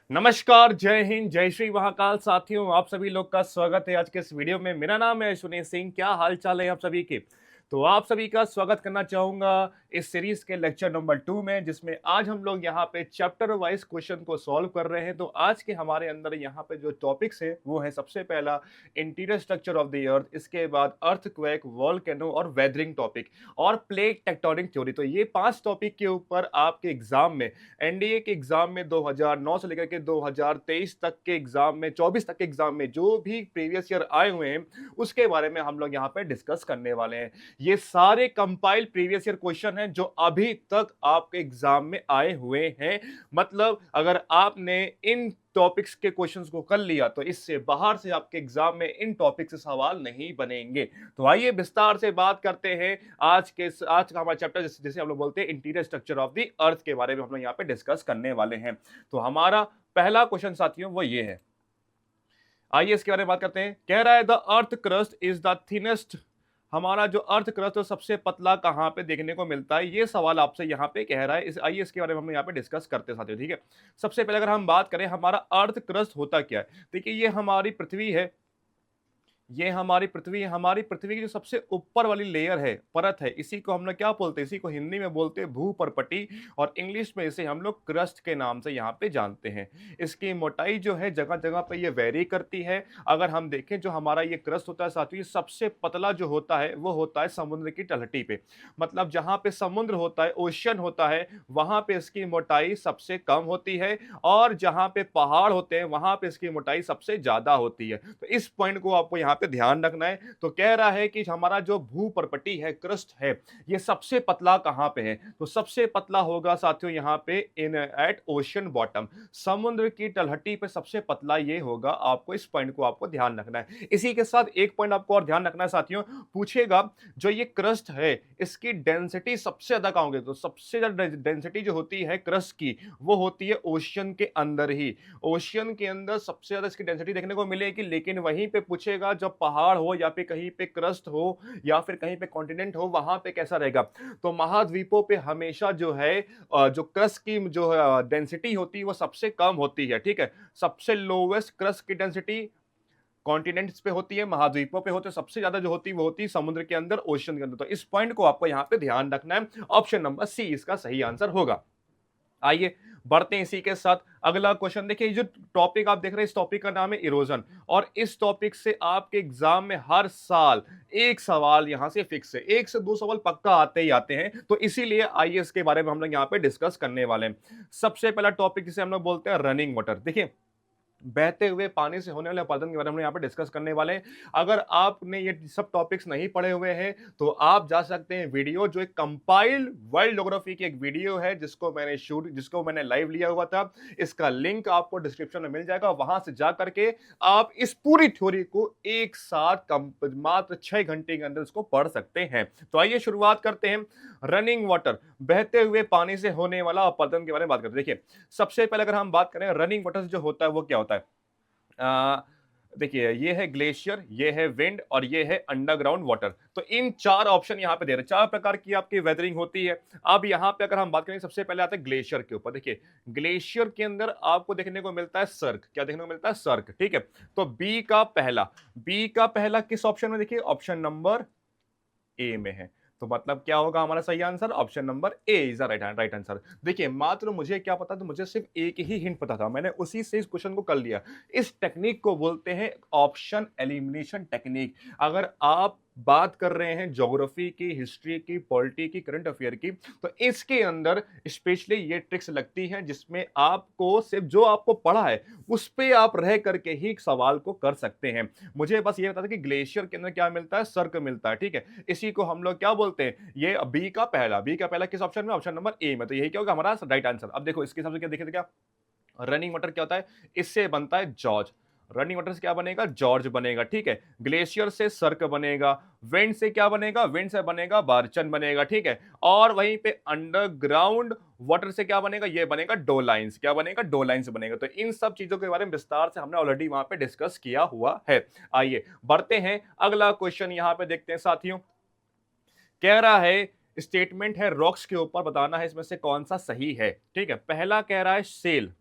नमस्कार, जय हिंद, जय श्री महाकाल साथियों, आप सभी लोग का स्वागत है आज के इस वीडियो में। मेरा नाम है अश्विनी सिंह। क्या हाल चाल है आप सभी के? तो आप सभी का स्वागत करना चाहूंगा इस सीरीज के लेक्चर नंबर 2 में, जिसमें आज हम लोग यहाँ पे चैप्टर वाइज क्वेश्चन को सॉल्व कर रहे हैं। तो आज के हमारे अंदर यहाँ पे जो टॉपिक्स है वो है सबसे पहला इंटीरियर स्ट्रक्चर ऑफ द अर्थ, इसके बाद अर्थक्वेक, वॉल्केनो और वेदरिंग टॉपिक और प्लेट टेक्टोनिक थ्योरी। तो ये 5 टॉपिक के ऊपर आपके एग्जाम में, एनडीए के एग्जाम में 2009 से लेकर के 2023 तक के एग्जाम में, 24 तक के एग्जाम में जो भी प्रीवियस ईयर आए हुए हैं उसके बारे में हम लोग यहाँ पे डिस्कस करने वाले हैं। ये सारे कंपाइल्ड प्रीवियस ईयर क्वेश्चन हैं जो अभी तक आपके एग्जाम में आए हुए हैं। मतलब अगर आपने इन टॉपिक्स के क्वेश्चंस को कर लिया तो इससे बाहर से आपके एग्जाम में इन टॉपिक से सवाल नहीं बनेंगे। तो आइए विस्तार से बात करते हैं आज का हमारा चैप्टर, जैसे हम लोग बोलते हैं इंटीरियर स्ट्रक्चर ऑफ द अर्थ के बारे में हम लोग यहाँ पे डिस्कस करने वाले हैं। तो हमारा पहला क्वेश्चन साथियों वो ये है, आइए इसके बारे में बात करते हैं। कह रहा है the earth crust is the thinnest, हमारा जो अर्थ क्रस्ट सबसे पतला कहां पे देखने को मिलता है, ये सवाल आपसे यहाँ पे कह रहा है। आइए इसके बारे में हम यहाँ पे डिस्कस करते हैं साथियों, ठीक है। सबसे पहले अगर हम बात करें हमारा अर्थ क्रस्ट होता क्या है, देखिए ये हमारी पृथ्वी है, ये हमारी पृथ्वी है। हमारी पृथ्वी की जो सबसे ऊपर वाली लेयर है, परत है, इसी को हम लोग क्या बोलते हैं, इसी को हिंदी में बोलते हैं भूपर्पटी और इंग्लिश में इसे हम लोग क्रस्ट के नाम से यहाँ पे जानते हैं। इसकी मोटाई जो है जगह जगह पे ये वेरी करती है। अगर हम देखें जो हमारा ये क्रस्ट होता है साथियों, सबसे पतला जो होता है वो होता है समुद्र की तलहटी पे। मतलब जहाँ पे समुद्र होता है, ओशन होता है, वहां पे इसकी मोटाई सबसे कम होती है और जहां पे पहाड़ होते हैं वहां पे इसकी मोटाई सबसे ज्यादा होती है। तो इस पॉइंट को आपको यहाँ पे ध्यान रखना है। तो कह रहा है कि हमारा जो भूपर्पटी है, क्रस्ट है, ये सबसे पतला कहां पे है, तो सबसे पतला होगा साथियों यहाँ पे इन एट ओशन बॉटम, समुद्र की तलहटी पे सबसे पतला ये होगा। आपको इस पॉइंट को आपको ध्यान रखना है। इसी के साथ एक पॉइंट आपको और ध्यान रखना है साथियों, पूछेगा जो ये क्रस्ट है इसकी डेंसिटी सबसे ज्यादा कहां होगी, तो सबसे ज्यादा डेंसिटी जो होती है क्रस्ट की वो होती है ओशियन के अंदर ही। ओशियन के अंदर सबसे ज्यादा इसकी डेंसिटी देखने को मिलेगी। लेकिन वहीं पे पूछेगा जब पहाड़ हो या फिर कहीं पे क्रस्ट हो या फिर कहीं पे कॉन्टिनेंट हो, वहां पे कैसा रहेगा, तो महाद्वीपों पे हमेशा जो है जो क्रस्ट की जो डेंसिटी होती है वो सबसे कम होती है, ठीक है। सबसे लोवेस्ट क्रस्ट की डेंसिटी कॉन्टिनेंट्स पे होती है, महाद्वीपों पे होते हैं। सबसे ज्यादा जो होती है वो होती है समुद्र के अंदर, ओशन के अंदर। तो इस पॉइंट को आपको यहाँ पे ध्यान रखना है। ऑप्शन नंबर सी इसका सही आंसर होगा। आइए बढ़ते हैं इसी के साथ अगला क्वेश्चन। देखिए जो टॉपिक आप देख रहे हैं, इस टॉपिक का नाम है इरोजन और इस टॉपिक से आपके एग्जाम में हर साल एक सवाल यहां से फिक्स है, एक से दो सवाल पक्का आते ही आते हैं। तो इसीलिए आइए इसके बारे में हम लोग यहाँ पे डिस्कस करने वाले हैं। सबसे पहला टॉपिक जिसे हम लोग बोलते हैं रनिंग वाटर। देखिए बहते हुए पानी से होने वाले उत्पादन के बारे में यहाँ पे डिस्कस करने वाले हैं। अगर आपने ये सब टॉपिक्स नहीं पढ़े हुए हैं तो आप जा सकते हैं वीडियो, जो एक कंपाइल्ड वर्ल्ड ज्योग्राफी की एक वीडियो है जिसको मैंने लाइव लिया हुआ था। इसका लिंक आपको डिस्क्रिप्शन में मिल जाएगा, वहां से जा करके आप इस पूरी थ्योरी को एक साथ मात्र 6 घंटे के अंदर इसको पढ़ सकते हैं। तो आइए शुरुआत करते हैं। रनिंग वाटर, बहते हुए पानी से होने वाला उत्पादन के बारे में बात करते हैं। देखिए सबसे पहले अगर हम बात करें रनिंग वाटर जो होता है वो क्या होता है, देखिए ये है ग्लेशियर, ये है विंड और ये है अंडरग्राउंड वाटर। तो इन चार ऑप्शन यहाँ पे दे रहे हैं, चार प्रकार की आपकी वेदरिंग होती है। अब यहाँ पे अगर हम बात करें सबसे पहले आता है ग्लेशियर के ऊपर। देखिए ग्लेशियर के अंदर आपको देखने को मिलता है सर्क, क्या देखने को मिलता है, सर्क, ठीक है। तो बी का पहला किस ऑप्शन में, देखिए ऑप्शन नंबर ए में है। तो मतलब क्या होगा हमारा सही answer, option number A is the right answer. देखिए मात्र मुझे क्या पता था, मुझे सिर्फ एक ही हिंट पता था, मैंने उसी से इस क्वेश्चन को कर लिया। इस टेक्निक को बोलते हैं ऑप्शन एलिमिनेशन टेक्निक। अगर आप बात कर रहे हैं ज्योग्राफी की, हिस्ट्री की, पॉलिटी की, करंट अफेयर की, तो इसके अंदर स्पेशली ये ट्रिक्स लगती हैं जिसमें आपको सिर्फ जो आपको पढ़ा है उस पे आप रह करके ही सवाल को कर सकते हैं। मुझे बस ये बता था कि ग्लेशियर के अंदर क्या मिलता है, सर्क मिलता है, ठीक है। इसी को हम लोग क्या बोलते हैं, ये बी का पहला किस ऑप्शन में, ऑप्शन नंबर ए में। तो यही क्या होगा हमारा राइट आंसर। अब देखो इसके हिसाब से क्या देखे थे, क्या रनिंग वाटर क्या होता है, इससे बनता है जॉर्ज। रनिंग वाटर से क्या बनेगा, जॉर्ज बनेगा, ठीक है। ग्लेशियर से सर्क बनेगा, विंड से क्या बनेगा, विंड से बनेगा बारचन बनेगा, ठीक है। और वहीं पे अंडरग्राउंड वाटर से क्या बनेगा, ये बनेगा डोलाइंस, क्या बनेगा, डोलाइंस बनेगा। तो इन सब चीजों के बारे में विस्तार से हमने ऑलरेडी वहां पे डिस्कस किया हुआ है। आइए बढ़ते हैं अगला क्वेश्चन यहां पे देखते हैं साथियों। कह रहा है स्टेटमेंट है रॉक्स के ऊपर बताना है इसमें से कौन सा सही है, ठीक है। पहला कह रहा है shale,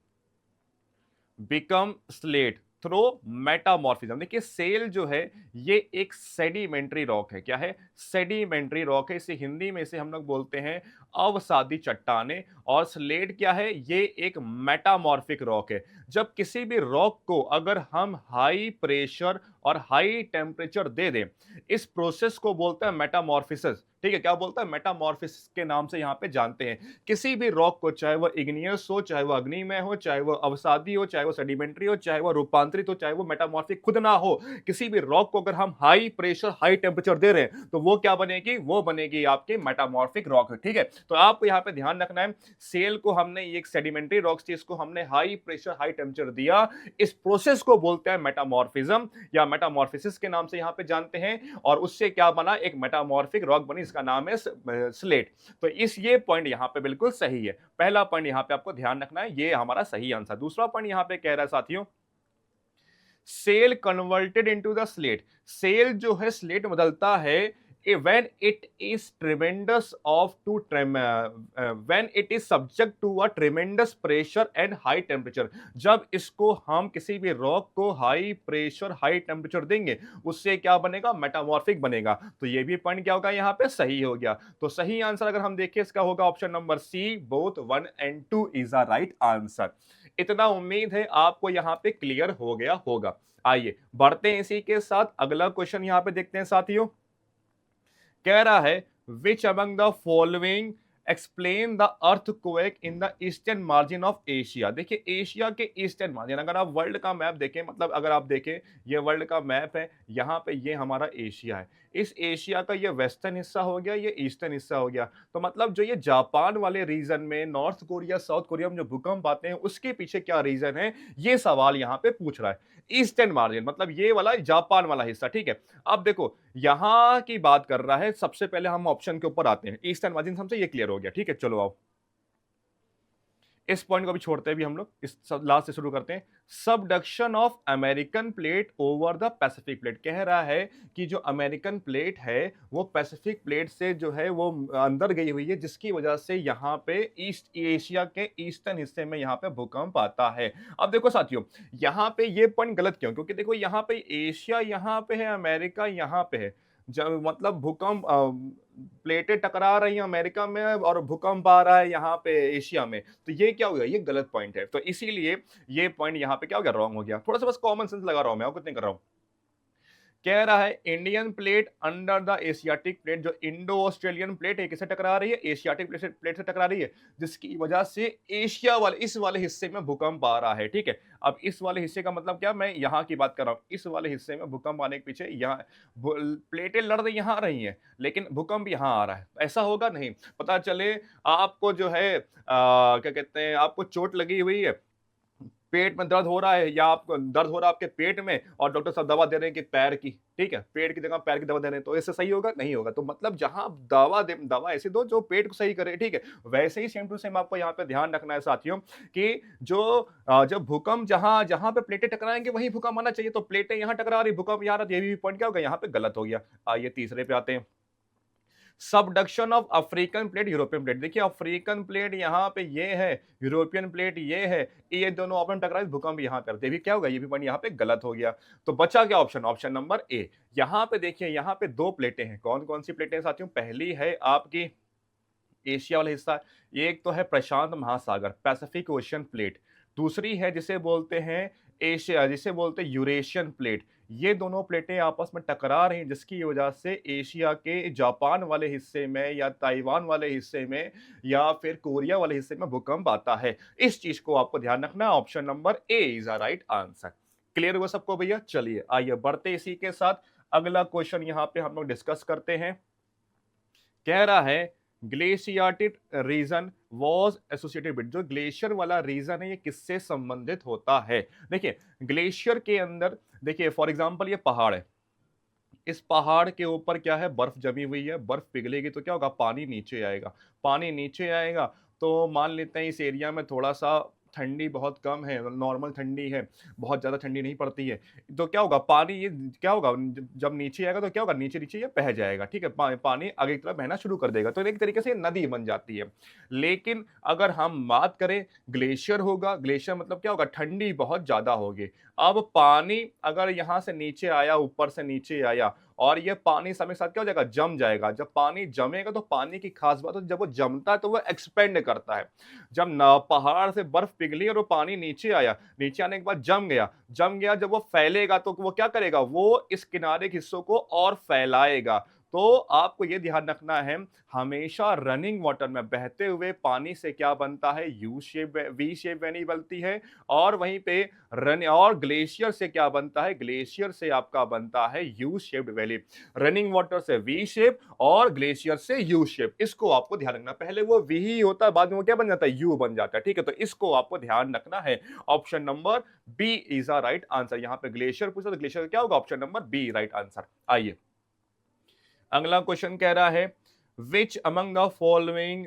become slate through metamorphism. देखिए सेल जो है ये एक सेडिमेंट्री रॉक है। क्या है? सेडिमेंट्री रॉक है। इसे हिंदी में इसे हम लोग बोलते हैं अवसादी चट्टाने। और स्लेट क्या है? ये एक मेटामॉर्फिक रॉक है। जब किसी भी रॉक को अगर हम हाई प्रेशर और हाई टेम्परेचर दे दें, इस प्रोसेस को बोलते हैं मेटामॉर्फिसिस। ठीक है, क्या बोलता है? मेटामॉर्फिसिस के नाम से यहाँ पे जानते हैं। किसी भी रॉक को, चाहे वो इग्नियस हो, चाहे वो अग्निमय हो, चाहे वो अवसादी हो, चाहे वो सेडिमेंट्री हो, चाहे वो रूपांतरित हो, चाहे वो मेटामॉर्फिक खुद ना हो, किसी भी रॉक को अगर हम हाई प्रेशर हाई टेम्परेचर दे रहे हैं तो वो क्या बनेगी? वो बनेगी आपकी मेटामॉर्फिक रॉक। ठीक है, तो आपको यहाँ पे ध्यान रखना है, सेल को हमने ये एक सेडिमेंट्री रॉक्स थी, इसको हमने हाई प्रेशर हाई टेम्परेचर दिया, इस प्रोसेस को बोलते हैं मेटामॉर्फिज्म या मेटामॉर्फिसिस के नाम से यहाँ पे जानते हैं। और उससे क्या बना? एक मेटामॉर्फिक रॉक बनी, इसका नाम है स्लेट। तो इस ये पॉइंट यहाँ पे बिल्कुल सही है। पहला पॉइंट यहाँ पे आपको ध्यान रखना है, ये हमारा सही आंसर। दूसरा पॉइंट यहाँ पे कह रहा है साथियों, shale converted into the slate. Shale जो है स्लेट बदलता है when it is tremendous of to when it is subject to a tremendous pressure and high temperature। जब इसको हम किसी भी रॉक को हाई प्रेशर हाई टेम्परेचर देंगे, उससे क्या बनेगा? मेटामॉर्फिक बनेगा। तो ये भी पॉइंट क्या होगा? यहाँ पे सही हो गया। तो सही आंसर अगर हम देखें इसका होगा option number C, both 1 and 2 is a right answer. इतना उम्मीद है आपको यहाँ पे क्लियर हो गया होगा। आइए बढ़ते हैं इसी के साथ, अगला क्वेश्चन यहाँ पे देखते हैं साथियों। कह रहा है which among the following explain the earthquake in the eastern margin of Asia. देखिए एशिया के ईस्टर्न मार्जिन, अगर आप वर्ल्ड का मैप देखें, मतलब अगर आप देखें ये वर्ल्ड का मैप है, यहाँ पे ये हमारा एशिया है, इस एशिया का ये वेस्टर्न हिस्सा हो गया, ये ईस्टर्न हिस्सा हो गया। तो मतलब जो ये जापान वाले रीजन में, नॉर्थ कोरिया साउथ कोरिया में जो भूकंप आते हैं उसके पीछे क्या रीजन है, ये सवाल यहाँ पे पूछ रहा है। ईस्टर्न मार्जिन मतलब ये वाला जापान वाला हिस्सा। ठीक है, अब देखो यहां की बात कर रहा है। सबसे पहले हम ऑप्शन के ऊपर आते हैं, ईस्टर्न मार्जिन हमसे ये क्लियर हो गया। ठीक है, चलो आओ इस पॉइंट को भी छोड़ते हैं, भी हम लोग इस लास्ट से शुरू करते हैं। Subduction of American plate over the Pacific plate. कह रहा है कि जो अमेरिकन प्लेट है वो पैसिफिक प्लेट से जो है वो अंदर गई हुई है, जिसकी वजह से यहाँ पे ईस्ट एशिया के ईस्टर्न हिस्से में यहाँ पे भूकंप आता है। अब देखो साथियों, यहाँ पे ये पॉइंट गलत क्यों? क्योंकि देखो यहाँ पे एशिया यहाँ पे है, अमेरिका यहाँ पे है। जब मतलब भूकंप प्लेटें टकरा रही हैं अमेरिका में और भूकंप आ रहा है यहाँ पे एशिया में, तो ये क्या हो गया? ये गलत पॉइंट है। तो इसीलिए ये पॉइंट यहाँ पे क्या हो गया? रॉन्ग हो गया। थोड़ा सा बस कॉमन सेंस लगा रहा हूं मैं, और कुछ नहीं कर रहा हूं। कह रहा है Indian plate under the Asiatic plate, जो इंडो ऑस्ट्रेलियन प्लेट है किसे टकरा रही है? एशियाटिक प्लेट से टकरा रही है, जिसकी वजह से एशिया वाले इस वाले हिस्से में भूकंप आ रहा है। ठीक है, अब इस वाले हिस्से का मतलब क्या? मैं यहाँ की बात कर रहा हूँ। इस वाले हिस्से में भूकंप आने के पीछे यहाँ प्लेटें लड़ रही यहाँ रही हैं, लेकिन भूकंप यहाँ आ रहा है। ऐसा होगा नहीं, पता चले आपको जो है क्या कहते हैं, आपको चोट लगी हुई है, पेट में दर्द हो रहा है, या आपको दर्द हो रहा है आपके पेट में, और डॉक्टर साहब दवा दे रहे हैं कि पैर की, ठीक है, पेट की जगह पैर की दवा दे रहे हैं, तो इससे सही होगा? नहीं होगा। तो मतलब जहां दवा ऐसी दो जो पेट को सही करे। ठीक है, वैसे ही सेम टू सेम आपको यहाँ पे ध्यान रखना है साथियों कि जो जब भूकंप जहां जहां पे प्लेटें टकराएंगे वही भूकंप आना चाहिए। तो प्लेटें यहाँ टकरा रही, भूकंप यहाँ आ रहा, ये भी पॉइंट क्या होगा? यहाँ पे गलत हो गया। आइए तीसरे पे आते हैं। Subduction of African plate European plate. देखिए अफ्रीकन प्लेट यहाँ पे ये है, यूरोपियन प्लेट ये है, ये दोनों आपस में टकराए, भूकंप यहाँ पे, देखिए क्या होगा? ये भी पॉइंट यहाँ पे गलत हो गया। तो बचा क्या ऑप्शन? Option number A. यहाँ पे देखिए, यहाँ पे दो प्लेटें हैं। कौन कौन सी प्लेटें हैं साथियों? पहली है आपकी एशिया वाला हिस्सा, एक तो है प्रशांत महासागर पैसिफिक ओशियन प्लेट, दूसरी है जिसे बोलते हैं एशिया, जिसे बोलते हैं यूरेशियन प्लेट। ये दोनों प्लेटें आपस में टकरा रही हैं, जिसकी वजह से एशिया के जापान वाले हिस्से में या ताइवान वाले हिस्से में या फिर कोरिया वाले हिस्से में भूकंप आता है। इस चीज को आपको ध्यान रखना है। Option number A is a right answer. Clear हुआ सबको भैया? चलिए आइए बढ़ते इसी के साथ, अगला क्वेश्चन यहाँ पे हम लोग डिस्कस करते हैं। कह रहा है ग्लेशियाटिक रीजन वॉज एसोसिएटेड विद, जो ग्लेशियर वाला रीजन है ये किससे संबंधित होता है? देखिए ग्लेशियर के अंदर, देखिए फॉर एग्जांपल ये पहाड़ है, इस पहाड़ के ऊपर क्या है? बर्फ जमी हुई है, बर्फ पिघलेगी तो क्या होगा? पानी नीचे आएगा, पानी नीचे आएगा। तो मान लेते हैं इस एरिया में थोड़ा सा ठंडी बहुत कम है, नॉर्मल ठंडी है, बहुत ज़्यादा ठंडी नहीं पड़ती है, तो क्या होगा पानी ये क्या होगा जब नीचे आएगा तो क्या होगा नीचे-नीचे ये बह जाएगा, ठीक है? पानी आगे की तरफ बहना शुरू कर देगा, तो एक तरीके से ये नदी बन जाती है। लेकिन अगर हम बात करें ग्लेशियर होगा, ग्लेशियर मतलब क्या होगा ठंडी बहुत ज़्यादा होगी। अब पानी अगर यहाँ से नीचे आया, ऊपर से नीचे आया और ये पानी समय के साथ क्या हो जाएगा जम जाएगा। जब पानी जमेगा तो पानी की खास बात है जब वो जमता है तो वो एक्सपेंड करता है। जब न पहाड़ से बर्फ पिघली और वो पानी नीचे आया, नीचे आने के बाद जम गया जब वो फैलेगा तो वो क्या करेगा वो इस किनारे के हिस्सों को और फैलाएगा। तो आपको ये ध्यान रखना है हमेशा रनिंग वाटर में बहते हुए पानी से क्या बनता है U shape V shape valley बनती है और वहीं पे रन और ग्लेशियर से क्या बनता है ग्लेशियर से आपका बनता है U shaped valley. Running water से वी शेप और ग्लेशियर से यू शेप, इसको आपको ध्यान रखना। पहले वो वी ही होता है बाद में वो क्या बन जाता है यू बन जाता है, ठीक है? तो इसको आपको ध्यान रखना है। Option number B is a right answer. यहाँ पे ग्लेशियर पूछा तो ग्लेशियर क्या होगा option number B right answer. आइए अगला क्वेश्चन कह रहा है which among the following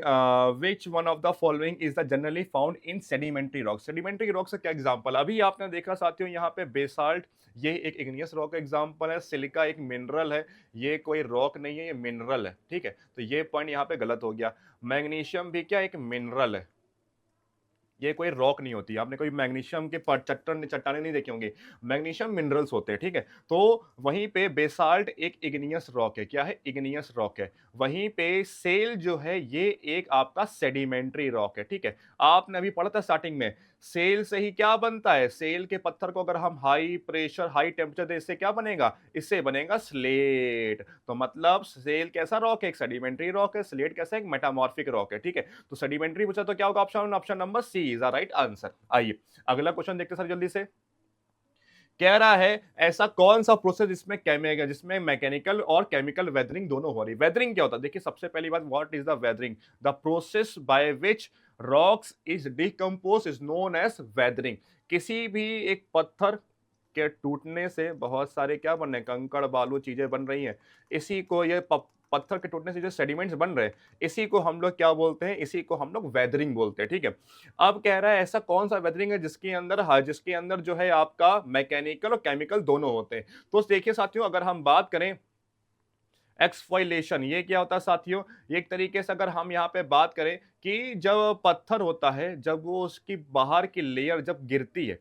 which one of the following is the generally found in sedimentary rock। sedimentary rock से क्या एग्जांपल अभी आपने देखा साथियों यहाँ पे बेसाल्ट ये एक इग्नियस रॉक का एग्जांपल है, सिलिका एक मिनरल है, ये कोई रॉक नहीं है ये मिनरल है, ठीक है? तो ये पॉइंट यहाँ पे गलत हो गया। मैग्नीशियम भी क्या एक मिनरल है, ये कोई रॉक नहीं होती। आपने कोई मैग्नीशियम के चट्टाने नहीं देखी होंगी, मैग्नीशियम मिनरल्स होते हैं, ठीक है? तो वहीं पे बेसाल्ट एक इग्नियस रॉक है। क्या है? इग्नियस रॉक है। वहीं पे सेल जो है ये एक आपका सेडिमेंट्री रॉक है, ठीक है? आपने अभी पढ़ा था स्टार्टिंग में सेल से ही क्या बनता है, सेल के पत्थर को अगर हम हाई प्रेशर हाई टेम्परेचर दे इससे क्या बनेगा, इससे बनेगा स्लेट। तो मतलब सेल कैसा रॉक है, एक सेडिमेंट्री रॉक है, स्लेट कैसा है, एक मेटामॉर्फिक रॉक है, ठीक है? तो सेडिमेंट्री पूछा तो क्या होगा option option number C is the right answer. आइए अगला क्वेश्चन देखते सर जल्दी से। कह रहा है ऐसा कौन सा प्रोसेस जिसमें मैकेनिकल और केमिकल वेदरिंग दोनों हो रही। वेदरिंग क्या होता है? देखिए सबसे पहली बात what is the weathering, the process by which rocks is decompose is known as weathering. किसी भी एक पत्थर के टूटने से बहुत सारे क्या बन रहे हैं कंकड़ बालू चीजें बन रही हैं, इसी को ये पत्थर के टूटने से जो सेडिमेंट्स बन रहे हैं इसी को हम लोग क्या बोलते हैं, इसी को हम लोग वेदरिंग बोलते हैं, ठीक है? अब कह रहा है ऐसा कौन सा वेदरिंग है जिसके अंदर जो है आपका मैकेनिकल और केमिकल दोनों होते हैं। तो देखिए साथियों अगर हम बात करें एक्सफॉइलेशन ये क्या होता है साथियों, ये एक तरीके से अगर हम यहाँ पे बात करें कि जब पत्थर होता है जब वो उसकी बाहर की लेयर जब गिरती है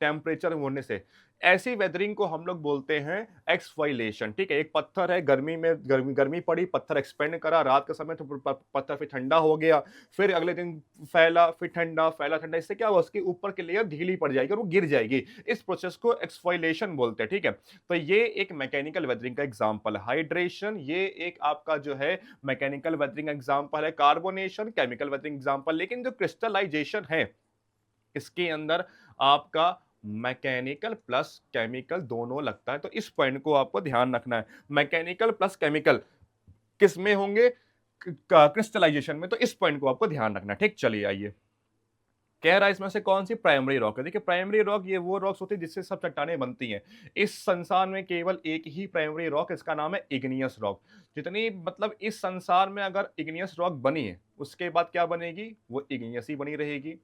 टेम्परेचर होने से, ऐसी वेदरिंग को हम लोग बोलते हैं एक्सफॉइलेशन, ठीक है? एक पत्थर है गर्मी में गर्मी पड़ी, पत्थर एक्सपेंड करा रात के समय तो पत्थर फिर ठंडा हो गया, फिर अगले दिन फैला फिर ठंडा फैला ठंडा, इससे क्या हुआ उसकी ऊपर की लेयर ढीली पड़ जाएगी और वो गिर जाएगी। इस प्रोसेस को एक्सफॉइलेशन बोलते हैं, ठीक है? तो ये एक मैकेनिकल वेदरिंग का एग्जाम्पल है। हाइड्रेशन ये एक आपका जो है मैकेनिकल वेदरिंग एग्जाम्पल है, कार्बोनेशन केमिकल वेदरिंग एग्जाम्पल। लेकिन जो क्रिस्टलाइजेशन है इसके अंदर आपका मैकेनिकल प्लस केमिकल दोनों लगता है। तो इस पॉइंट को आपको ध्यान रखना है, मैकेनिकल प्लस केमिकल किस में होंगे, क्रिस्टलाइजेशन में। तो इस पॉइंट को आपको ध्यान रखना है, ठीक? चलिए आइए कह रहा है इसमें से कौन सी प्राइमरी रॉक है। देखिए प्राइमरी रॉक ये वो रॉक्स होती है जिससे सब चट्टानें बनती हैं। इस संसार में केवल एक ही प्राइमरी रॉक, इसका नाम है इग्नियस रॉक। जितनी मतलब इस संसार में अगर इग्नियस रॉक बनी है उसके बाद क्या बनेगी, वो इग्नियस ही बनी रहेगी।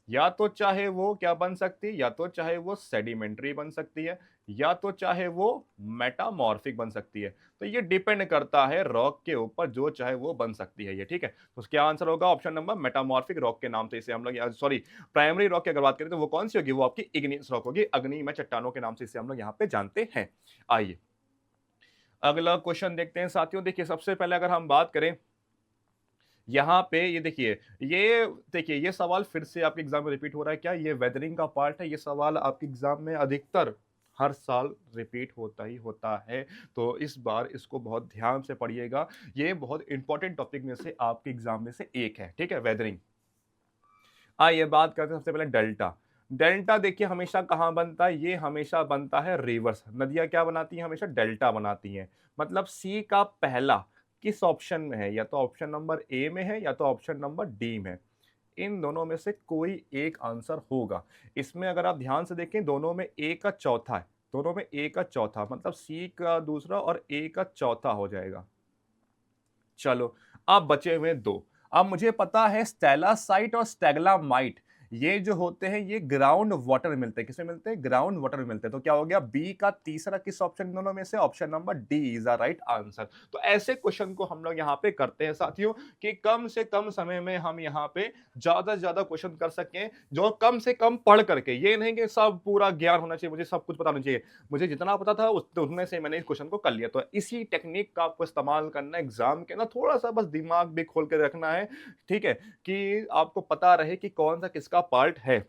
या तो चाहे वो क्या बन सकती है, या तो चाहे वो सेडिमेंट्री बन सकती है, या तो चाहे वो मेटामॉर्फिक बन सकती है। तो ये डिपेंड करता है रॉक के ऊपर, जो चाहे वो बन सकती है ये, ठीक है? तो क्या आंसर होगा ऑप्शन नंबर मेटामॉर्फिक रॉक के नाम से इसे हम लोग सॉरी प्राइमरी रॉक की अगर बात करें तो वो कौन सी होगी, वो आपकी इग्नियस रॉक होगी। अग्निमय चट्टानों के नाम से इसे हम लोग यहाँ पे जानते हैं। आइए अगला क्वेश्चन देखते हैं साथियों। देखिए सबसे पहले अगर हम बात करें यहाँ पे ये सवाल फिर से आपके एग्जाम में रिपीट हो रहा है क्या, ये वेदरिंग का पार्ट है। ये सवाल आपके एग्जाम में अधिकतर हर साल रिपीट होता ही होता है, तो इस बार इसको बहुत ध्यान से पढ़िएगा। ये बहुत इंपॉर्टेंट टॉपिक में से आपके एग्जाम में से एक है, ठीक है? वेदरिंग। आइए बात करते हैं सबसे पहले डेल्टा। डेल्टा देखिए हमेशा कहाँ बनता है, ये हमेशा बनता है रिवर्स। नदियां क्या बनाती हैं, हमेशा डेल्टा बनाती हैं। मतलब सी का पहला किस ऑप्शन में है, या तो ऑप्शन नंबर ए में है या तो ऑप्शन नंबर डी में। इन दोनों में से कोई एक आंसर होगा। इसमें अगर आप ध्यान से देखें दोनों में ए का चौथा है, दोनों में ए का चौथा मतलब सी का दूसरा और ए का चौथा हो जाएगा। चलो अब बचे हुए दो। अब मुझे पता है स्टेलासाइट और स्टेगलामाइट ये जो होते हैं ये ग्राउंड वाटर में मिलते हैं। किसमें मिलते हैं? ग्राउंड वाटर में मिलते हैं। तो क्या हो गया? बी का तीसरा किस ऑप्शन दोनों में से? Option number D is the right answer. तो ऐसे क्वेश्चन को हम लोग यहाँ पे करते हैं साथियों कि कम से कम समय में हम यहाँ पे ज्यादा से ज्यादा क्वेश्चन कर सकें, जो कम से कम पढ़ करके। ये नहीं कि सब पूरा ज्ञान होना चाहिए, मुझे सब कुछ पता होना चाहिए। मुझे जितना पता था उतने से मैंने इस क्वेश्चन को कर लिया। तो इसी टेक्निक का आपको इस्तेमाल करना एग्जाम के ना, थोड़ा सा बस दिमाग भी खोल के रखना है, ठीक है, कि आपको पता रहे कि कौन सा किसका पार्ट है।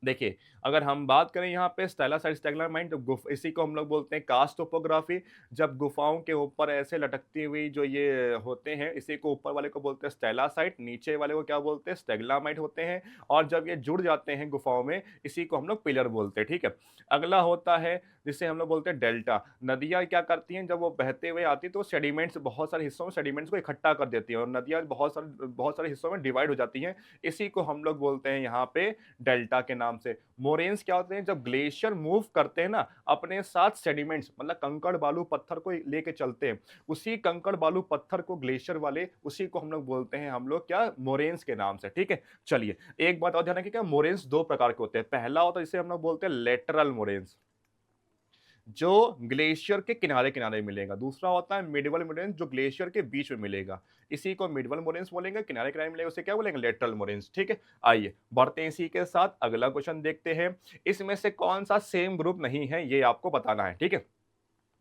देखिए, अगर हम बात करें यहाँ पे स्टाइलासाइड स्टैग्नामाइट, तो इसी को हम लोग बोलते हैं कास्ट टोपोग्राफी। जब गुफाओं के ऊपर ऐसे लटकती हुई जो ये होते हैं, इसी को ऊपर वाले को बोलते हैं स्टाइलासाइट, नीचे वाले को क्या बोलते हैं? स्टैग्नामाइट होते हैं। और जब ये जुड़ जाते हैं गुफाओं में, इसी को हम लोग पिलर बोलते हैं, ठीक है। अगला होता है जिसे हम लोग बोलते हैं डेल्टा। नदियाँ क्या करती हैं, जब वो बहते हुए आती है तो सेडिमेंट्स बहुत सारे हिस्सों में सेडिमेंट्स को इकट्ठा कर देती है और नदियाँ बहुत सारे हिस्सों में डिवाइड हो जाती हैं। इसी को हम लोग बोलते हैं यहाँ पे डेल्टा के नाम से। मोरेन्स क्या होते हैं? जब ग्लेशियर मूव करते हैं ना, अपने साथ सेडिमेंट्स मतलब कंकड़ बालू पत्थर को लेके चलते हैं। उसी कंकड़ बालू पत्थर को ग्लेशियर वाले, उसी को हम लोग बोलते हैं हम लोग क्या? मोरेन्स के नाम से, ठीक है। चलिए, एक बात और ध्यान रखिए, क्या मोरेन्स दो प्रकार के होते हैं। पहला होता है जिसे हम लोग बोलते हैं लेटरल मोरेन्स, जो ग्लेशियर के किनारे किनारे मिलेगा। दूसरा होता है मिडवल मोरेन्स, जो ग्लेशियर के बीच में मिलेगा। इसी को मिडवल मोरेन्स बोलेंगे। किनारे किनारे मिलेगा उसे क्या बोलेंगे? लेटरल मोरेन्स, ठीक है। आइए बढ़ते हैं इसी के साथ, अगला क्वेश्चन देखते हैं। इसमें से कौन सा सेम ग्रुप नहीं है, ये आपको बताना है, ठीक है।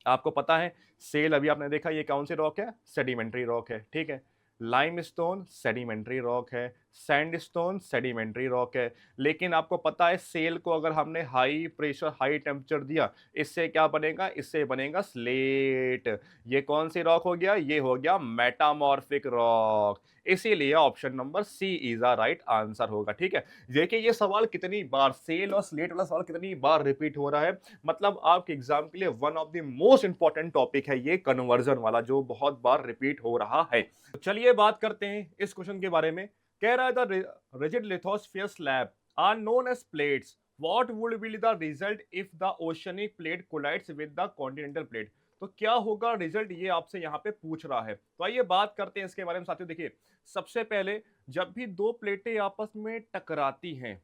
आपको पता है सेल, अभी आपने देखा ये कौन सी रॉक है? सेडिमेंट्री रॉक है, ठीक है। लाइमस्टोन सेडिमेंट्री रॉक है, सैंडस्टोन सेडिमेंट्री रॉक है। लेकिन आपको पता है सेल को अगर हमने हाई प्रेशर हाई टेम्परेचर दिया, इससे क्या बनेगा? इससे बनेगा स्लेट। ये कौन सी रॉक हो गया? ये हो गया मेटामॉर्फिक रॉक। इसीलिए option number C is a right answer होगा, ठीक है। देखिए ये सवाल कितनी बार, सेल और स्लेट वाला सवाल कितनी बार रिपीट हो रहा है। मतलब आपके एग्जाम के लिए one of the most important topic है ये कन्वर्जन वाला, जो बहुत बार रिपीट हो रहा है। तो चलिए बात करते हैं इस क्वेश्चन के बारे में। कह रहा है the rigid lithosphere slab are known as plates, what would be the result if the oceanic plate collides with the continental plate. तो क्या होगा रिजल्ट, ये आपसे यहाँ पे पूछ रहा है। तो आइए बात करते हैं इसके बारे में साथियों। देखिए, सबसे पहले जब भी दो प्लेटें आपस में टकराती हैं,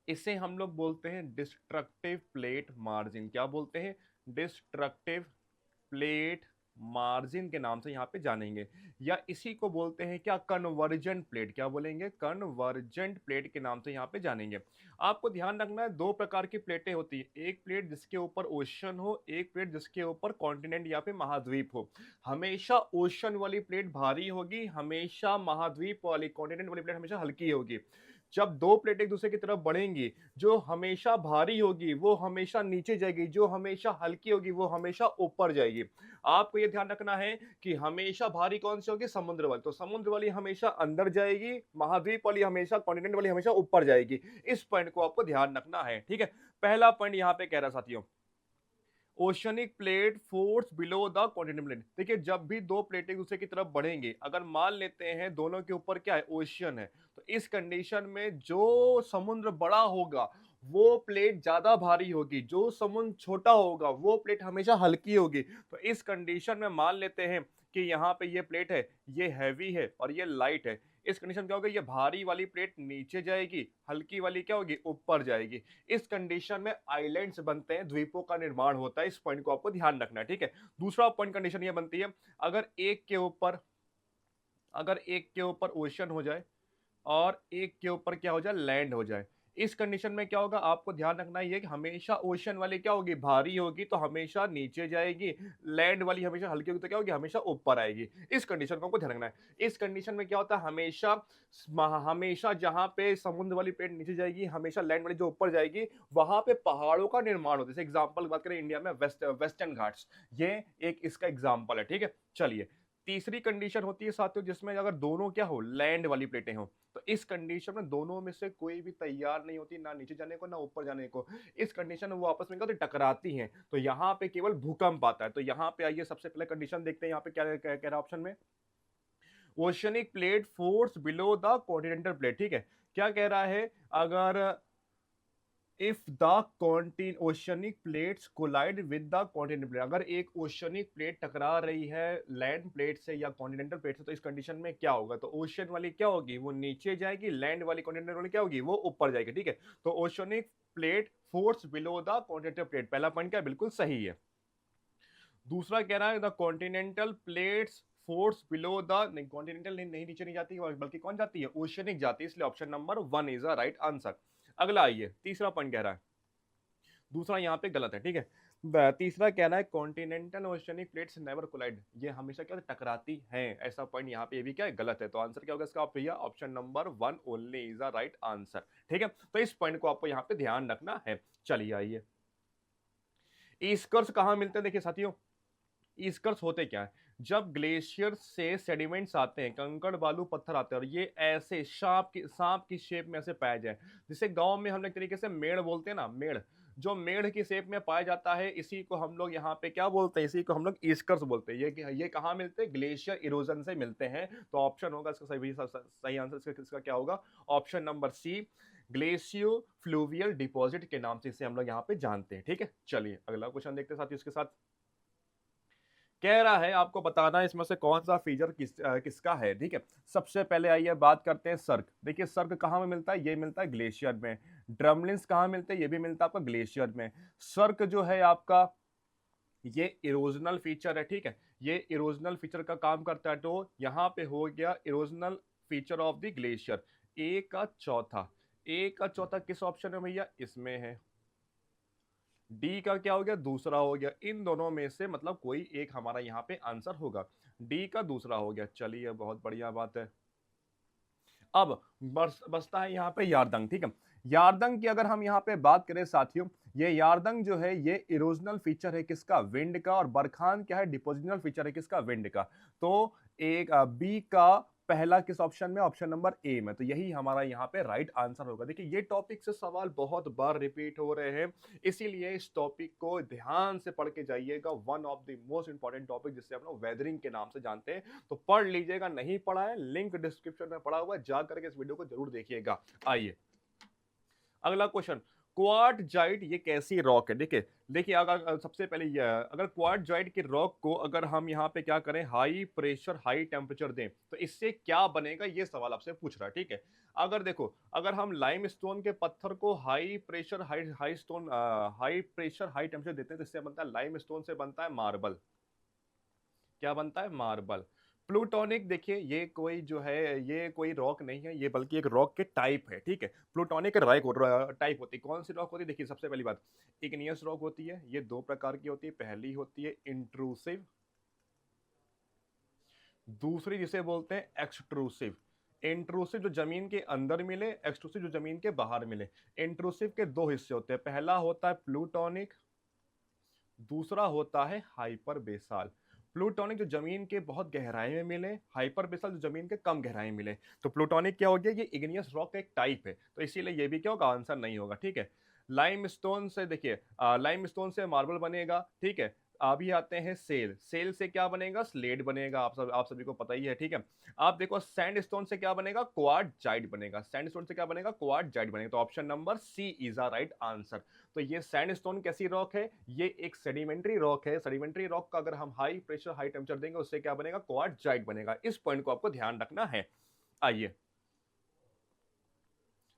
इसे हम लोग बोलते हैं डिस्ट्रक्टिव प्लेट मार्जिन। क्या बोलते हैं? डिस्ट्रक्टिव प्लेट मार्जिन के नाम से यहाँ पे जानेंगे। या इसी को बोलते हैं क्या? Convergent plate. क्या बोलेंगे? कन्वर्जेंट प्लेट के नाम से यहाँ पे जानेंगे। आपको ध्यान रखना है, दो प्रकार की प्लेटें होती है। एक प्लेट जिसके ऊपर ओशन हो, एक प्लेट जिसके ऊपर कॉन्टिनेंट या फिर महाद्वीप हो। हमेशा ओशन वाली प्लेट भारी होगी, हमेशा महाद्वीप वाली कॉन्टिनेंट वाली प्लेट हमेशा हल्की होगी। जब दो प्लेट एक दूसरे की तरफ बढ़ेंगी, जो हमेशा भारी होगी वो हमेशा नीचे जाएगी, जो हमेशा हल्की होगी वो हमेशा ऊपर जाएगी। आपको ये ध्यान रखना है कि हमेशा भारी कौन सी होगी? समुद्र वाली। तो समुद्र वाली हमेशा अंदर जाएगी, महाद्वीप वाली हमेशा, कॉन्टिनेंट वाली हमेशा ऊपर जाएगी। इस पॉइंट को आपको ध्यान रखना है, ठीक है। पहला पॉइंट यहाँ पे कह रहा साथियों, oceanic plate forces below the continental plate. देखिए, जब भी दो प्लेटें एक दूसरे की तरफ बढ़ेंगे, अगर मान लेते हैं दोनों के ऊपर क्या है? ओशियन है, तो इस कंडीशन में जो समुद्र बड़ा होगा वो प्लेट ज्यादा भारी होगी, जो समुद्र छोटा होगा वो प्लेट हमेशा हल्की होगी। तो इस कंडीशन में मान लेते हैं कि यहाँ पे ये प्लेट है, ये हैवी है और ये लाइट है। इस कंडीशन क्या होगा? ये भारी वाली प्लेट नीचे जाएगी, हल्की वाली क्या होगी? ऊपर जाएगी। इस कंडीशन में आइलैंड्स बनते हैं, द्वीपों का निर्माण होता है। इस पॉइंट को आपको ध्यान रखना है, ठीक है। दूसरा पॉइंट कंडीशन ये बनती है, अगर एक के ऊपर ओशन हो जाए और एक के ऊपर क्या हो जाए? लैंड हो जाए। इस कंडीशन में क्या होगा? आपको ध्यान रखना है कि हमेशा ओशन वाली क्या होगी? भारी होगी, तो हमेशा नीचे जाएगी। लैंड वाली हमेशा हल्की होगी, तो क्या होगी? हमेशा ऊपर आएगी। इस कंडीशन को आपको ध्यान रखना है। इस कंडीशन में क्या होता है? हमेशा जहां पे समुद्र वाली प्लेट नीचे जाएगी, हमेशा लैंड वाली जो ऊपर जाएगी, वहां पे पहाड़ों का निर्माण होता है। जैसे एग्जाम्पल बात करें इंडिया में वेस्टर्न घाट्स, ये एक इसका एग्जाम्पल है, ठीक है। चलिए, तीसरी कंडीशन होती है साथियों, जिसमें अगर दोनों क्या हो? लैंड वाली प्लेटें हो। तो इस कंडीशन में दोनों में से कोई भी तैयार नहीं होती, ना नीचे जाने को ना ऊपर जाने को। इस कंडीशन में वो आपस में क्या होती? टकराती हैं। तो यहाँ पे केवल भूकंप आता है। तो यहाँ पे आइए सबसे पहले कंडीशन देखते हैं, यहाँ पे क्या कह रहा है ऑप्शन में, oceanic plate forces below the continental plate, ठीक है। क्या कह रहा है? अगर इफ द कॉन्टिन oceanic plates collide with the continental plate, अगर एक ओशनिक प्लेट टकरा रही है लैंड प्लेट से या कॉन्टिनेंटल प्लेट से, तो इस कंडीशन में क्या होगा? तो ओशन वाली क्या होगी? वो नीचे जाएगी, लैंड वाली कॉन्टिनेंटल वाली क्या होगी? वो ऊपर जाएगी। ठीक है, तो oceanic plate forces below the continental plate, पहला पॉइंट क्या बिल्कुल सही है। दूसरा कह रहा है the continental plates force below the, नहीं कॉन्टिनेंटल नहीं नीचे नहीं जाती बल्कि कौन जाती है? ओशनिक जाती है, इसलिए option number 1 is the right answer. अगला आइए, तीसरा पॉइंट कह रहा है, दूसरा यहाँ पे गलत है। ठीक है, तीसरा कह रहा है continental oceanic plates never collide, ये हमेशा क्या टकराती हैं, ऐसा पॉइंट यहाँ पे ये भी क्या है? गलत है। तो आंसर क्या होगा इसका? भैया option number 1 only is the right answer. ठीक है, तो इस पॉइंट को आपको यहाँ पे ध्यान रखना है। चलिए आइए, ईस्कर्स कहाँ मिलते हैं? देखिए साथियों, ईस्कर्स होते क्या है? जब ग्लेशियर से सेडिमेंट्स आते हैं, कंकड़ बालू पत्थर आते हैं, और ये ऐसे सांप की शेप में ऐसे पाए जाए, जिसे गांव में हम लोग तरीके से मेड़ बोलते हैं ना, मेड़, जो मेड़ की शेप में पाया जाता है, इसी को हम लोग यहाँ पे क्या बोलते हैं? इसी को हम लोग ईस्कर्स बोलते हैं। ये कहाँ मिलते हैं? ग्लेशियर इरोजन से मिलते हैं। तो ऑप्शन होगा इसका सही आंसर इसका क्या होगा? Option number C, glaciofluvial deposit के नाम से इसे हम लोग यहाँ पे जानते हैं। ठीक है, चलिए अगला क्वेश्चन देखते हैं साथियों। इसके साथ कह रहा है आपको बताना है इसमें से कौन सा फीचर किसका है। ठीक है, सबसे पहले आइए बात करते हैं सर्क। देखिए सर्क कहाँ में मिलता है? ये मिलता है ग्लेशियर में। ड्रमलिन्स कहाँ मिलते हैं? ये भी मिलता है आपका ग्लेशियर में। सर्क जो है आपका, ये इरोजनल फीचर है। ठीक है, ये इरोजनल फीचर का काम करता है। तो यहाँ पे हो गया erosional feature of the glacier. A का चौथा किस ऑप्शन में भैया? इसमें है। डी का क्या हो गया? दूसरा हो गया। इन दोनों में से मतलब कोई एक हमारा यहाँ पे आंसर होगा। डी का दूसरा हो गया। चलिए बहुत बढ़िया बात है। अब बसता है यहाँ पे यारदंग। ठीक है, यारदंग की अगर हम यहाँ पे बात करें साथियों, ये यारदंग जो है ये इरोजनल फीचर है किसका? विंड का। और बरखान क्या है? डिपोजिशनल फीचर है किसका? विंड का। तो एक बी का पहला किस ऑप्शन में? ऑप्शन नंबर ए में। तो यही हमारा यहाँ पे राइट आंसर होगा। देखिए ये टॉपिक से सवाल बहुत बार रिपीट हो रहे हैं, इसीलिए इस टॉपिक को ध्यान से पढ़ के जाइएगा। One of the most important topic जिसे हम लोग वेदरिंग के नाम से जानते हैं। तो पढ़ लीजिएगा, नहीं पढ़ा है लिंक डिस्क्रिप्शन में पड़ा हुआ है, जा करके इस वीडियो को जरूर देखिएगा। आइए अगला क्वेश्चन, क्वार्टजाइट ये कैसी रॉक है? देखिए देखिए अगर सबसे पहले ये अगर क्वार्टजाइट की रॉक को अगर हम यहाँ पे क्या करें, हाई प्रेशर हाई टेम्परेचर दें, तो इससे क्या बनेगा? ये सवाल आपसे पूछ रहा है। ठीक है, अगर देखो अगर हम लाइम स्टोन के पत्थर को high pressure high pressure high temperature देते हैं, तो इससे बनता है लाइम स्टोन से बनता है मार्बल। क्या बनता है? मार्बल। प्लूटोनिक देखिए ये कोई जो है ये कोई रॉक नहीं है, ये बल्कि एक रॉक के टाइप है। ठीक है, प्लूटोनिक रॉक टाइप होती है। कौन सी रॉक होती है? देखिए सबसे पहली बात, इग्नियस रॉक होती है। ये दो प्रकार की होती है, पहली होती है इंट्रूसिव, दूसरी जिसे बोलते हैं एक्सट्रूसिव। इंट्रूसिव जो जमीन के अंदर मिले, एक्सट्रूसिव जो जमीन के बाहर मिले। इंट्रूसिव के दो हिस्से होते हैं, पहला होता है प्लूटोनिक, दूसरा होता है हाइपर बेसाल। प्लूटोनिक जो जमीन के बहुत गहराई में मिले, हाइपर बेसल जो जमीन के कम गहराई में मिले। तो प्लूटोनिक क्या हो गया? ये इग्नियस रॉक का एक टाइप है, तो इसीलिए ये भी क्या होगा? आंसर नहीं होगा। ठीक है, लाइम स्टोन से देखिए लाइम स्टोन से मार्बल बनेगा। ठीक है, अभी आते हैं सेल। सेल से क्या बनेगा? स्लेट बनेगा। आप सभी को पता ही है। ठीक है, आप देखो सैंड स्टोन से क्या बनेगा? क्वार्टजाइट बनेगा। सैंड स्टोन से क्या बनेगा? क्वार्टजाइट बनेगा। तो option number C is a right answer. तो ये सैंडस्टोन कैसी रॉक है? ये एक सेडिमेंट्री रॉक है। सेडिमेंट्री रॉक का अगर हम हाई प्रेशर हाई टेम्परेचर देंगे, उससे क्या बनेगा? क्वार्टजाइट बनेगा। इस पॉइंट को आपको ध्यान रखना है। आइए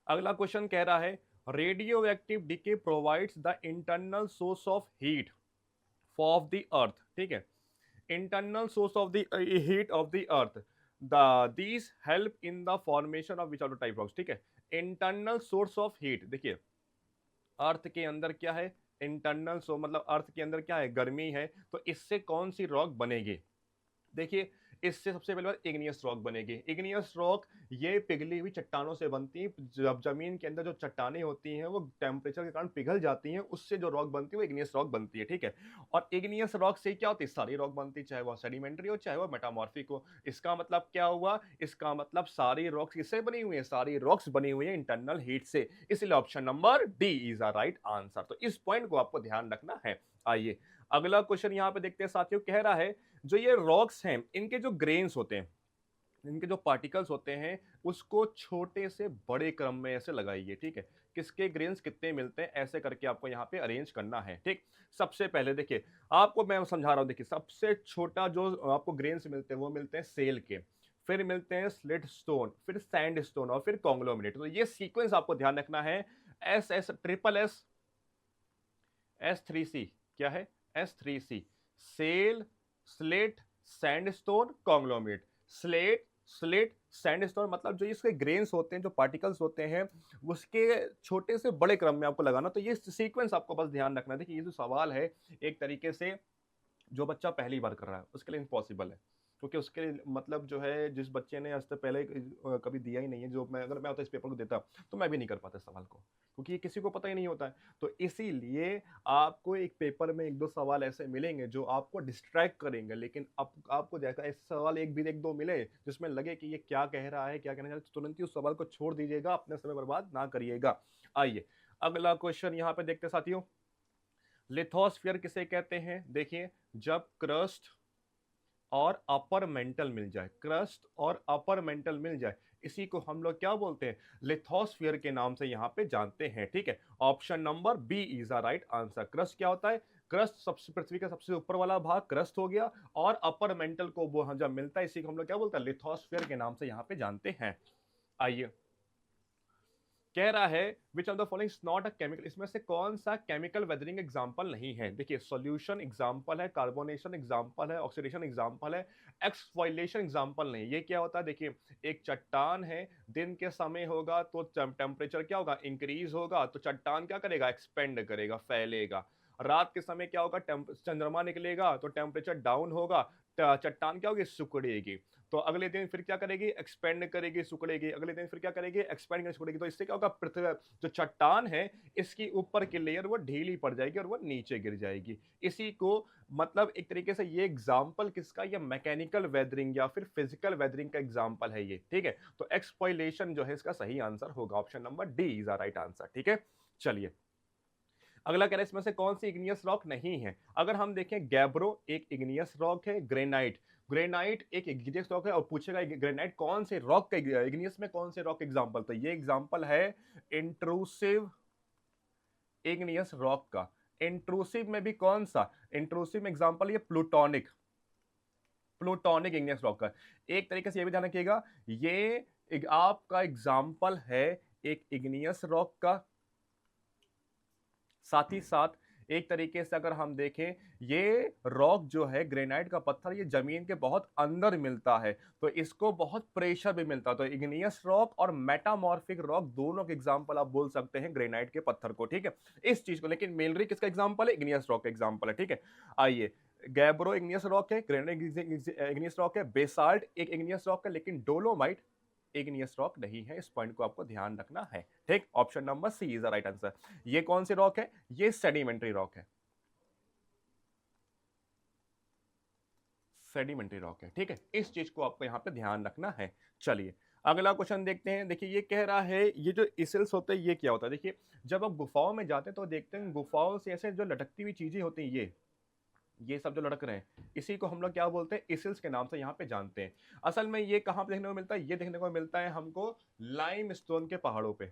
अगला क्वेश्चन कह रहा है, radioactive decay provides the internal source of heat of the earth. ठीक है, internal source of the heat of the earth, these help in the formation of which are the type rocks. ठीक है, internal source of heat, देखिए अर्थ के अंदर क्या है? Internal सो मतलब अर्थ के अंदर क्या है? गर्मी है। तो इससे कौन सी रॉक बनेगी? देखिए इससे सबसे पहले बात इग्नियस रॉक बनेगी। इग्नियस रॉक ये पिघली हुई चट्टानों से बनती है। जब जमीन के अंदर जो चट्टानें होती हैं वो टेम्परेचर के कारण पिघल जाती हैं, उससे जो रॉक बनती है वो इग्नियस रॉक बनती है। ठीक है, और इग्नियस रॉक से क्या होती है? सारी रॉक बनती है, चाहे वो सेडिमेंट्री हो चाहे वो मेटामॉर्फिक हो। इसका मतलब क्या हुआ? इसका मतलब सारी रॉक्स किससे बनी हुई है? सारी रॉक्स बनी हुई है इंटरनल हीट से। इसलिए option number D is a right answer. तो इस पॉइंट को आपको ध्यान रखना है। आइए अगला क्वेश्चन यहां पे देखते हैं साथियों। कह रहा है जो ये रॉक्स हैं इनके जो ग्रेन्स होते हैं, इनके जो पार्टिकल्स होते हैं उसको छोटे से बड़े क्रम में ऐसे लगाइए, ठीक है। किसके ग्रेन्स कितने मिलते हैं ऐसे करके आपको यहाँ पे अरेंज करना है, ठीक। सबसे पहले देखिए, आपको मैं समझा रहा हूँ, देखिए सबसे छोटा जो आपको ग्रेन्स मिलते हैं वो मिलते हैं सेल के, फिर मिलते हैं स्लिट स्टोन, फिर सैंड स्टोन और फिर कॉन्ग्लोमरेट। तो ये सीक्वेंस आपको ध्यान रखना है। S S triple S S3C क्या है? S3C shale, slate, sandstone, conglomerate. Slate, slate, sandstone मतलब जो इसके ग्रेन्स होते हैं, जो पार्टिकल्स होते हैं, उसके छोटे से बड़े क्रम में आपको लगाना। तो ये सीक्वेंस आपको बस ध्यान रखना है। देखिए ये जो सवाल है एक तरीके से जो बच्चा पहली बार कर रहा है उसके लिए इम्पॉसिबल है, क्योंकि उसके लिए मतलब जो है जिस बच्चे ने आज तक पहले कभी दिया ही नहीं है, जो मैं अगर मैं होता इस पेपर को देता तो मैं भी नहीं कर पाता इस सवाल को, क्योंकि ये किसी को पता ही नहीं होता है। तो इसीलिए आपको एक पेपर में एक दो सवाल ऐसे मिलेंगे जो आपको डिस्ट्रैक्ट करेंगे, लेकिन अब आपको जैसा ऐसे सवाल एक भी एक दो मिले जिसमें लगे कि ये क्या कह रहा है क्या कहना चाह रहा है, तो तुरंत ही उस सवाल को छोड़ दीजिएगा, अपने समय बर्बाद ना करिएगा। आइए अगला क्वेश्चन यहाँ पे देखते साथियों। लिथोस्फीयर किसे कहते हैं? देखिए जब क्रस्ट और अपर मेंटल मिल जाए, क्रस्ट और अपर मेंटल मिल जाए, इसी को हम लोग क्या बोलते हैं? लिथोस्फीयर के नाम से यहाँ पे जानते हैं, ठीक है। Option number B is the right answer. Crust क्या होता है? क्रस्ट सबसे पृथ्वी का सबसे ऊपर वाला भाग क्रस्ट हो गया, और अपर मेंटल को वो जब मिलता है इसी को हम लोग क्या बोलते हैं? लिथोस्फीयर के नाम से यहाँ पे जानते हैं। आइए कह रहा है which of the following is not a chemical, इसमें से कौन सा केमिकल वेदरिंग एग्जांपल नहीं है? देखिए सॉल्यूशन एग्जांपल है, कार्बोनेशन एग्जांपल है, ऑक्सीडेशन एग्जांपल है, एक्सफॉइलेशन एग्जांपल नहीं। ये क्या होता है? देखिए एक चट्टान है, दिन के समय होगा तो टेम्परेचर क्या होगा? इंक्रीज होगा, तो चट्टान क्या करेगा? एक्सपेंड करेगा, फैलेगा। रात के समय क्या होगा? चंद्रमा निकलेगा तो टेम्परेचर डाउन होगा, चट्टान क्या होगी? सिकुड़ेगी। तो अगले दिन फिर क्या करेगी? एक्सपेंड करेगी, सिकुड़ेगी। अगले दिन फिर क्या करेगी? एक्सपेंड करेगी, सिकुड़ेगी। तो इससे क्या होगा? पृथ्वी जो चट्टान है इसकी ऊपर की लेयर वो ढीली पड़ जाएगी और वो नीचे गिर जाएगी। इसी को मतलब एक तरीके से ये एग्जाम्पल किसका? ये मैकेनिकल वेदरिंग या फिर फिजिकल वेदरिंग का एग्जाम्पल है ये, ठीक है। तो एक्सपॉइलेशन जो है इसका सही आंसर होगा, option number D is the right answer, ठीक है। चलिए अगला कह रहा है इसमें से कौन सी इग्नियस रॉक नहीं है? अगर हम देखें गैब्रो एक इग्नियस रॉक है, ग्रेनाइट, ग्रेनाइट एक इग्नियस रॉक है, और पूछेगा ग्रेनाइट कौन से रॉक का इग्नियस में कौन से रॉक एग्जांपल, तो ये एग्जांपल है इंट्रूसिव इग्नियस रॉक का। इंट्रूसिव में भी कौन सा? इंट्रूसिव में एग्जांपल ये प्लूटोनिक, प्लूटोनिक इग्नियस रॉक का। एक तरीके से ये भी ध्यान रखिएगा, ये आपका एग्जांपल है एक इग्नियस रॉक का। साथ ही साथ एक तरीके से अगर हम देखें ये रॉक जो है ग्रेनाइट का पत्थर, ये जमीन के बहुत अंदर मिलता है, तो इसको बहुत प्रेशर भी मिलता है। तो इग्नियस रॉक और मेटामॉर्फिक रॉक दोनों के एग्जांपल आप बोल सकते हैं ग्रेनाइट के पत्थर को, ठीक है। इस चीज को, लेकिन मेलरी किसका एग्जांपल है? इग्नियस रॉक का एग्जांपल है, ठीक है। आइए गैब्रो इग्नियस रॉक है, ग्रेनाइट इग्नियस रॉक है, बेसाल्ट एक इग्नियस रॉक है, लेकिन डोलोमाइट इग्नियस रॉक नहीं है। इस पॉइंट को आपको ध्यान रखना है, ठीक। Option number C is the right answer. ये कौन सी रॉक है? ये सेडिमेंट्री रॉक है, सेडिमेंट्री रॉक है, ठीक है। इस चीज को आपको यहां पे ध्यान रखना है। चलिए अगला क्वेश्चन देखते हैं। देखिए ये कह रहा है ये जो इसिल्स होते हैं ये क्या होता है? देखिए जब आप गुफाओं में जाते हैं तो देखते हैं गुफाओं से ऐसे जो लटकती हुई चीजें होती हैं, ये सब जो लटक रहे हैं इसी को हम लोग क्या बोलते हैं? इसिल्स के नाम से यहाँ पे जानते हैं। असल में ये कहाँ पे देखने को मिलता है? ये देखने को मिलता है हमको लाइम स्टोन के पहाड़ों पे,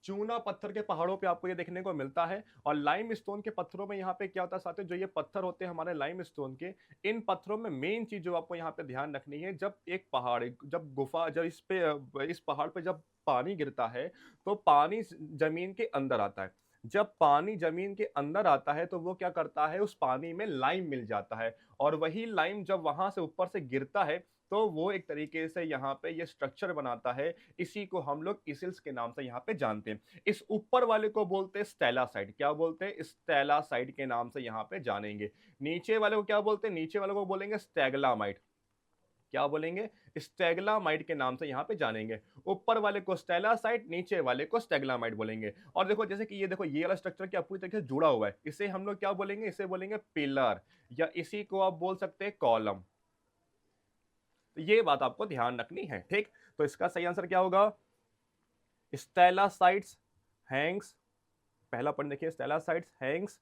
चूना पत्थर के पहाड़ों पे आपको ये देखने को मिलता है। और लाइम स्टोन के पत्थरों में यहाँ पे क्या होता है साथियों? जो ये पत्थर होते हैं हमारे लाइम स्टोन के, इन पत्थरों में मेन चीज जो आपको यहाँ पे ध्यान रखनी है, जब एक पहाड़ जब गुफा जब इस पहाड़ पे जब पानी गिरता है तो पानी जमीन के अंदर आता है। जब पानी जमीन के अंदर आता है तो वो क्या करता है? उस पानी में लाइम मिल जाता है, और वही लाइम जब वहां से ऊपर से गिरता है तो वो एक तरीके से यहाँ पे ये स्ट्रक्चर बनाता है। इसी को हम लोग इसिल्स के नाम से यहाँ पे जानते हैं। इस ऊपर वाले को बोलते हैं स्टेलासाइट। क्या बोलते हैं? स्टेलासाइट के नाम से यहाँ पे जानेंगे। नीचे वाले को क्या बोलते हैं? नीचे वाले को बोलेंगे स्टेगलामाइट। क्या बोलेंगे? स्टेगलामाइट के नाम से यहाँ पे जानेंगे। ऊपर वाले को स्टेलासाइट, नीचे वाले को स्टेगलामाइट बोलेंगे। और देखो जैसे कि ये देखो ये वाला स्ट्रक्चर क्या पूरी तरीके से जुड़ा हुआ है, इसे हम लोग क्या बोलेंगे? इसे बोलेंगे पिलर, या इसी को आप बोल सकते हैं कॉलम। तो ये बात आपको ध्यान रखनी है, ठीक। तो इसका सही आंसर क्या होगा? स्टेलासाइट्स हैंग्स, पहला पॉइंट देखिए, stalactites hangs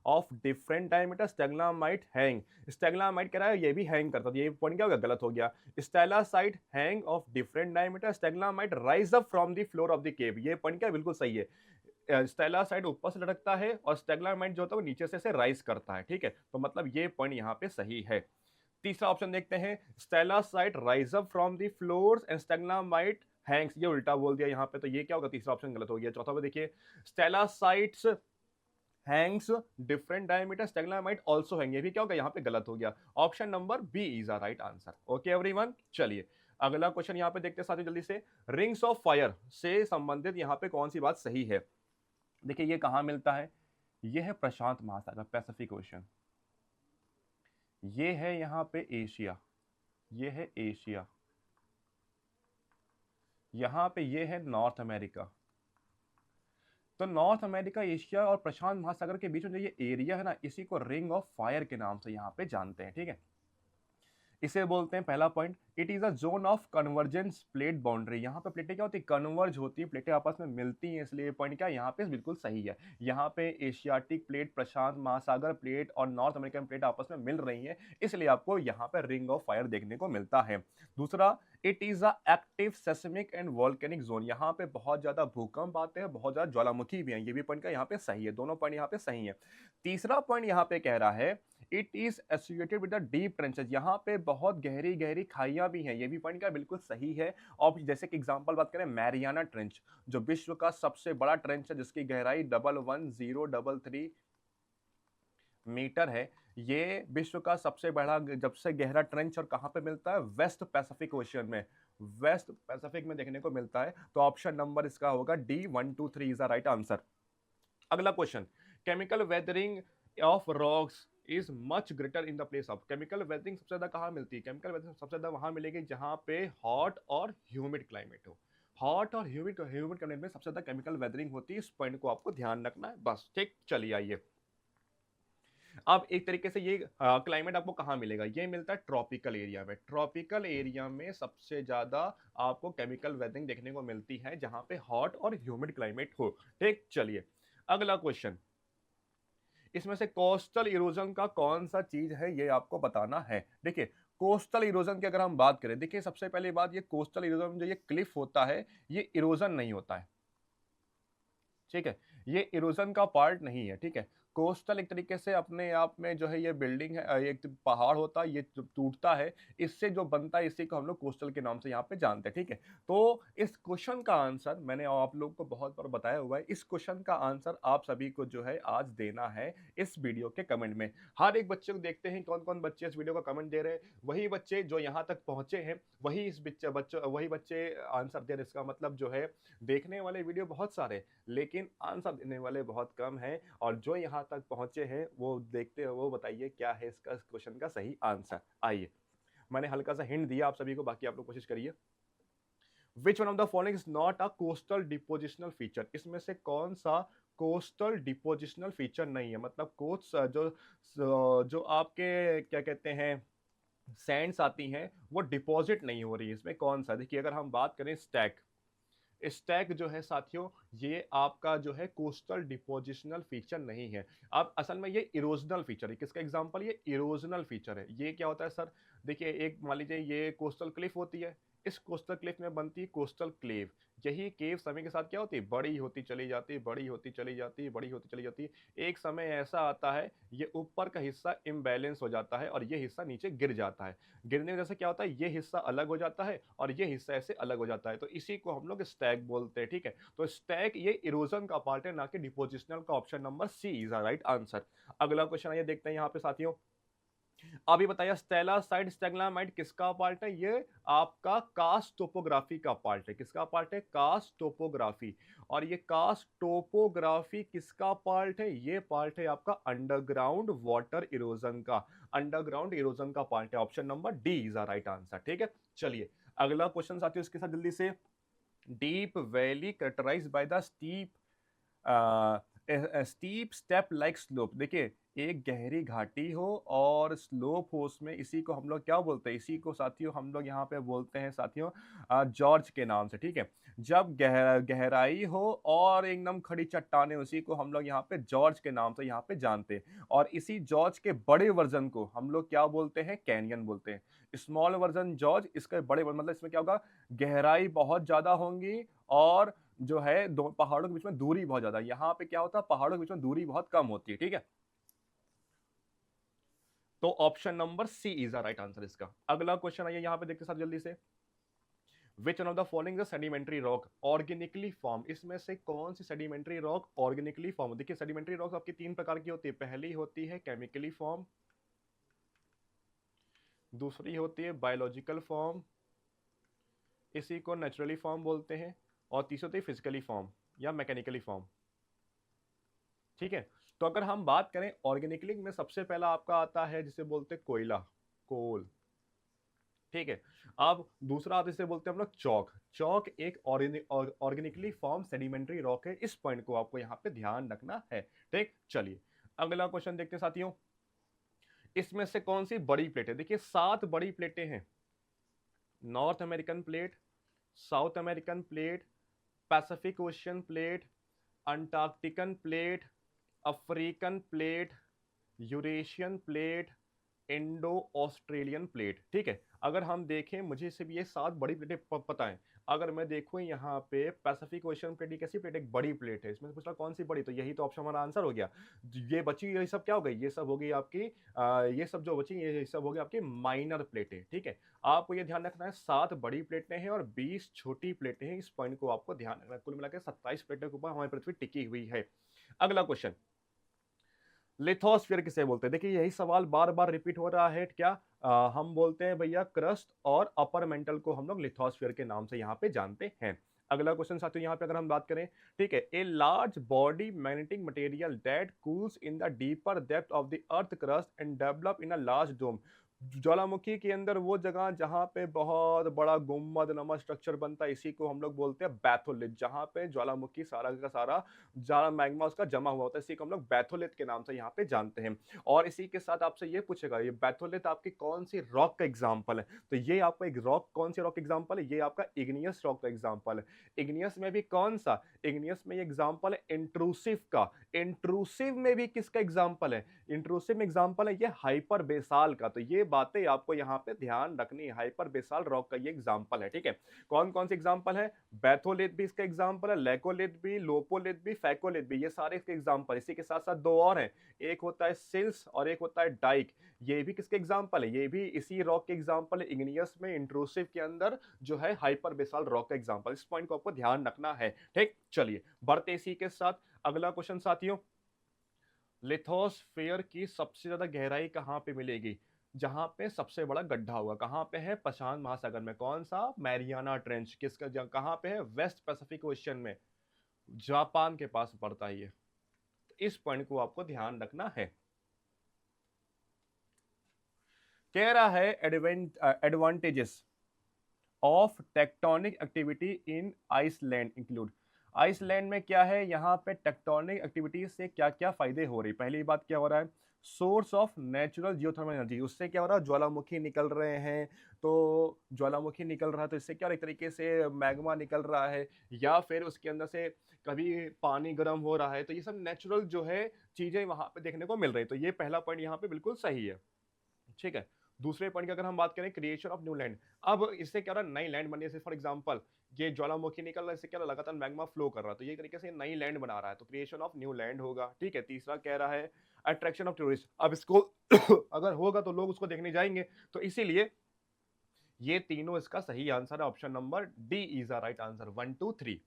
of different diameter stalagmite hang. Stalagmite कह रहा है ये भी हैंग करता था, ये पॉइंट क्या हो गया, गलत हो गया। Stalactite hang of different diameter stalagmite rise up from the floor of the cave, ये पॉइंट क्या बिल्कुल सही है। स्टेलासाइट ऊपर से लटकता है और स्टेगनामाइट जो होता है वो नीचे से राइज करता है, ठीक है, तो मतलब ये पॉइंट यहाँ पे सही है। तीसरा ऑप्शन देखते हैं, stalactite rise up from the floors and stalagmite hangs, ये उल्टा बोल दिया यहाँ पे, तो ये क्या होगा, तीसरा ऑप्शन गलत हो गया। चौथा पे देखिए, stalactites hangs different diameter stalagmite also hang, ये भी क्या होगा, यहाँ पे गलत हो गया। Option number B is a right answer. Okay everyone, चलिए अगला क्वेश्चन यहाँ पे देखते हैं साथियों जल्दी से। रिंग्स ऑफ फायर से संबंधित यहाँ पे कौन सी बात सही है। देखिए ये कहाँ मिलता है, ये है प्रशांत महासागर, पैसिफिक ओशन, ये है यहाँ पे एशिया, ये है एशिया, यहाँ पे ये है नॉर्थ अमेरिका। तो नॉर्थ अमेरिका, एशिया और प्रशांत महासागर के बीच में जो ये एरिया है ना, इसी को रिंग ऑफ फायर के नाम से यहाँ पे जानते हैं, ठीक है। इसे बोलते हैं, पहला point, it is a zone of convergence plate boundary, यहाँ पे प्लेटें क्या होती है, कन्वर्ज होती है, प्लेटें आपस में मिलती हैं, इसलिए पॉइंट क्या यहाँ पे बिल्कुल सही है। यहाँ पे एशियाटिक प्लेट, प्रशांत महासागर प्लेट और नॉर्थ अमेरिकन प्लेट आपस में मिल रही है, इसलिए आपको यहाँ पे रिंग ऑफ फायर देखने को मिलता है। दूसरा, it is a active seismic and volcanic zone, यहाँ पे बहुत ज्यादा भूकंप आते हैं, बहुत ज्यादा ज्वालामुखी भी हैं, ये भी पॉइंट का यहाँ पे सही है, दोनों पॉइंट यहाँ पे सही है। तीसरा पॉइंट यहाँ पे कह रहा है, it is associated with the deep trenches, यहाँ पे बहुत गहरी गहरी खाइयां भी हैं, ये भी पॉइंट का बिल्कुल सही है। और जैसे कि एग्जांपल बात करें, मैरियाना ट्रेंच जो विश्व का सबसे बड़ा ट्रेंच है, जिसकी गहराई 111033 मीटर है, ये विश्व का सबसे बड़ा जब से गहरा ट्रेंच, और कहां पे मिलता है, वेस्ट पैसिफिक ओशियन में, वेस्ट पैसिफिक में देखने को मिलता है। तो ऑप्शन नंबर इसका होगा D, 1 2 3 is the right answer. अगला question, chemical weathering of rocks is much greater in the place of, chemical weathering सबसे ज्यादा कहाँ मिलती है, केमिकल वेदरिंग सबसे ज्यादा वहां मिलेगी जहां पे हॉट और ह्यूमिड क्लाइमेट हो, हॉट और ह्यूमिड क्लाइमेट में सबसे ज्यादा केमिकल वेदरिंग होती है, इस पॉइंट को आपको ध्यान रखना है बस, ठीक। चलिए आइए, अब एक तरीके से ये क्लाइमेट आपको कहाँ मिलेगा, ये मिलता है ट्रॉपिकल एरिया में, ट्रॉपिकल एरिया में सबसे ज्यादा आपको केमिकल वेदरिंग देखने को मिलती है जहां पे हॉट और ह्यूमिड क्लाइमेट हो, ठीक। चलिए अगला क्वेश्चन, इसमें से कोस्टल इरोजन का कौन सा चीज है, ये आपको बताना है। देखिए कोस्टल इरोजन की अगर हम बात करें, देखिए सबसे पहली बात, ये कोस्टल इरोजन जो ये क्लिफ होता है, ये इरोजन नहीं होता है, ठीक है, ये इरोजन का पार्ट नहीं है, ठीक है। कोस्टल एक तरीके से अपने आप में जो है ये बिल्डिंग है, एक पहाड़ होता है, ये टूटता है, इससे जो बनता है इसी को हम लोग कोस्टल के नाम से यहाँ पे जानते हैं, ठीक है। तो इस क्वेश्चन का आंसर मैंने आप लोग को बहुत बार बताया हुआ है, इस क्वेश्चन का आंसर आप सभी को जो है आज देना है इस वीडियो के कमेंट में। हर एक बच्चे को देखते हैं कौन कौन बच्चे इस वीडियो का कमेंट दे रहे हैं, वही बच्चे जो यहाँ तक पहुंचे हैं वही इस वही बच्चे आंसर दे रहे, इसका मतलब जो है देखने वाले वीडियो बहुत सारे, लेकिन आंसर देने वाले बहुत कम हैं, और जो यहाँ तक पहुंचे हैं वो देखते हैं, वो बताइए क्या है इसका क्वेश्चन का सही आंसर। आइए, मैंने हल्का सा हिंट दिया आप सभी को, बाकी आप लोग कोशिश करिए। विच one of the following is not a coastal depositional feature, इसमें से कौन सा कोस्टल डिपोजिशनल फीचर नहीं है, मतलब कोस्ट जो आपके क्या कहते हैं सैंड्स आती हैं वो डिपॉजिट नहीं हो रही है, इसमें कौन सा, देखिए अगर हम बात करें स्टैग, स्टैग जो है साथियों, ये आपका जो है कोस्टल डिपोजिशनल फीचर नहीं है। अब असल में ये इरोजनल फीचर है, किसका एग्जांपल, ये इरोजनल फीचर है। ये क्या होता है सर, देखिए एक मान लीजिए ये कोस्टल क्लिफ होती है, इस कोस्टल क्लिफ में बनती है कोस्टल क्लेव, यही केव समय के साथ क्या होती है, बड़ी होती चली जाती है, बड़ी होती चली जाती है, बड़ी होती चली जाती है, एक समय ऐसा आता है ये ऊपर का हिस्सा इम्बैलेंस हो जाता है और ये हिस्सा नीचे गिर जाता है, गिरने की वजह से क्या होता है, ये हिस्सा अलग हो जाता है और ये हिस्सा ऐसे अलग हो जाता है, तो इसी को हम लोग स्टैग बोलते हैं, ठीक है। तो स्टैग ये इरोजन का पार्ट है, ना कि डिपोजिशनल का। Option number C is the right answer. अगला क्वेश्चन आइए देखते हैं यहाँ पे साथियों, अभी बताइए स्टेलासाइट स्टेगनामाइट किसका पार्ट है, ये आपका कास्ट टोपोग्राफी का पार्ट है, किसका पार्ट है, कास्ट टोपोग्राफी। और ये कास्ट टोपोग्राफी किसका पार्ट है, ये पार्ट है आपका अंडरग्राउंड वाटर इरोजन का, अंडरग्राउंड इरोजन का पार्ट है। Option number D is the right answer, ठीक है। चलिए अगला क्वेश्चन साथियों इसके साथ जल्दी से, deep valley characterized by the steep steep step like slope, देखिए एक गहरी घाटी हो और स्लोप हो, उसमें इसी को हम लोग क्या बोलते हैं, इसी को साथियों हम लोग यहाँ पे बोलते हैं साथियों जॉर्ज के नाम से। ठीक है, जब गहराई हो और एकदम खड़ी चट्टाने, उसी को हम लोग यहाँ पे जॉर्ज के नाम से यहाँ पे जानते हैं। और इसी जॉर्ज के बड़े वर्जन को हम लोग क्या बोलते हैं, कैनियन बोलते हैं। स्मॉल वर्जन जॉर्ज, इसके बड़े मतलब इसमें क्या होगा, गहराई बहुत ज्यादा होंगी और जो है दो पहाड़ों के बीच में दूरी बहुत ज्यादा। यहाँ पे क्या होता है, पहाड़ों के बीच में दूरी बहुत कम होती है। ठीक है, तो option number C is the right answer इसका। अगला क्वेश्चन आइए यहाँ पे देखते साथ जल्दी से। विच one of the following sedimentary rock organically form, इसमें से कौन सी सेडिमेंट्री रॉक ऑर्गेनिकली फॉर्म। देखिए सेडिमेंट्री रॉक आपकी तीन प्रकार की होती है। पहली होती है केमिकली फॉर्म, दूसरी होती है बायोलॉजिकल फॉर्म, इसी को नेचुरली फॉर्म बोलते हैं, और तीसरी होती है फिजिकली फॉर्म या मैकेनिकली फॉर्म। ठीक है, तो अगर हम बात करें ऑर्गेनिकली में, सबसे पहला आपका आता है जिसे बोलते हैं कोयला, कोल। ठीक है, अब दूसरा आप इसे बोलते हैं हम लोग चौक। चौक एक ऑर्गेनिकली फॉर्म सेडिमेंट्री रॉक है। इस पॉइंट को आपको यहाँ पे ध्यान रखना है। ठीक, चलिए अगला क्वेश्चन देखते हैं साथियों। इसमें से कौन सी बड़ी प्लेट है। देखिए 7 बड़ी प्लेटें हैं। North American plate, South American plate, Pacific Ocean plate, Antarctican plate, African plate, Eurasian plate, Indo Australian plate. ठीक है, अगर हम देखें, मुझे सिर्फ ये 7 बड़ी प्लेटें पता है। अगर मैं देखूं यहाँ पे पैसिफिक ओशियन प्लेट, कैसी प्लेट, एक बड़ी प्लेट है। इसमें से पूछा कौन सी बड़ी, तो यही तो ऑप्शन हमारा आंसर हो गया। ये बची ये सब क्या हो गई, ये सब हो गई आपकी ये सब जो बची ये सब हो गई आपकी माइनर प्लेटें। ठीक है, आपको ये ध्यान रखना है 7 बड़ी प्लेटें हैं और 20 छोटी प्लेटें हैं। इस पॉइंट को आपको ध्यान रखना है। कुल मिलाकर 27 प्लेटों के ऊपर हमारी पृथ्वी टिकी हुई है। अगला क्वेश्चन, लिथोस्फीयर किसे बोलते हैं। देखिए यही सवाल बार बार रिपीट हो रहा है। क्या हम बोलते हैं भैया क्रस्ट और अपर मेंटल को हम लोग लिथोस्फीयर के नाम से यहाँ पे जानते हैं। अगला क्वेश्चन साथियों यहाँ पे अगर हम बात करें, ठीक है, a large body magnetic material that cools in the deeper depth of the earth crust and develop in a large dome. ज्वालामुखी के अंदर वो जगह जहां पे बहुत बड़ा गुम्बद नमा स्ट्रक्चर बनता है, इसी को हम लोग बोलते हैं बैथोलिथ। जहां पे ज्वालामुखी सारा का सारा ज्यादा मैग्मा उसका जमा हुआ होता है, इसी को हम लोग बैथोलिथ के नाम से यहाँ पे जानते हैं। और इसी के साथ आपसे ये पूछेगा, ये बैथोलिथ आपकी कौन सी रॉक का एग्जाम्पल है। तो ये आपका एक रॉक, कौन सी रॉक एग्जाम्पल है, ये आपका इग्नियस रॉक का एग्जाम्पल है। इग्नियस में भी कौन सा, इग्नियस में एग्जाम्पल है इंट्रूसिव का। इंट्रूसिव में भी किसका एग्जाम्पल है, इंट्रूसिव में एग्जाम्पल है ये हाइपर बेसाल का। तो ये बातें आपको यहाँ पे ध्यान रखनी है। हाइपर बेसाल रॉक का ये एग्जाम्पल है। ठीक है, कौन कौन से एग्जाम्पल है, बैथोलिथ भी इसका एग्जाम्पल है, लेकोलिथ भी, लोपोलिथ भी, फैकोलिथ भी, ये सारे इसके एग्जाम्पल। इसी के साथ साथ दो और हैं, एक होता है सिल्स और एक होता है डाइक। ये भी किसके एग्जाम्पल है, ये भी इसी रॉक के एग्जाम्पल है। इग्नियस में इंट्रूसिव के अंदर जो है हाइपर बेसाल रॉक का एग्जाम्पल। इस पॉइंट को आपको ध्यान रखना है। ठीक, चलिए बढ़ते इसी के साथ अगला क्वेश्चन साथियों। लिथोस्फीयर की सबसे ज्यादा गहराई कहाँ पे मिलेगी, जहां पे सबसे बड़ा गड्ढा होगा, कहां पे है, प्रशांत महासागर में। कौन सा, मैरियाना ट्रेंच। किसका, कहां पे है, वेस्ट पैसिफिक ओशियन में, जापान के पास पड़ता है ये। तो इस पॉइंट को आपको ध्यान रखना है। कह रहा है advantages of tectonic activity in Iceland include. Iceland में क्या है, यहाँ पे टेक्टोनिक एक्टिविटी से क्या क्या फायदे हो रही। पहली बात क्या हो रहा है, source of natural geothermal energy. उससे क्या हो रहा है, ज्वालामुखी निकल रहे हैं। तो ज्वालामुखी निकल रहा है तो इससे क्या, एक तरीके से मैग्मा निकल रहा है, या फिर उसके अंदर से कभी पानी गर्म हो रहा है। तो ये सब नेचुरल जो है चीजें वहां पे देखने को मिल रही है। तो ये पहला पॉइंट यहाँ पे बिल्कुल सही है। ठीक है, दूसरे पॉइंट की अगर हम बात करें, क्रिएशन ऑफ न्यू लैंड। अब इससे क्या हो रहा है, नई लैंड बनी है। फॉर एग्जांपल ये ज्वालामुखी निकल रहा है, इससे क्या हो रहा है, लगातार मैग्मा फ्लो कर रहा है, तो ये तरीके से नई लैंड बना रहा है, तो क्रिएशन ऑफ न्यू लैंड होगा। ठीक है, तीसरा कह रहा है अट्रैक्शन ऑफ टूरिस्ट। अब इसको अगर होगा तो लोग उसको देखने जाएंगे, तो इसीलिए ये तीनों इसका सही आंसर है। Option number D is the right answer, 1 2 3।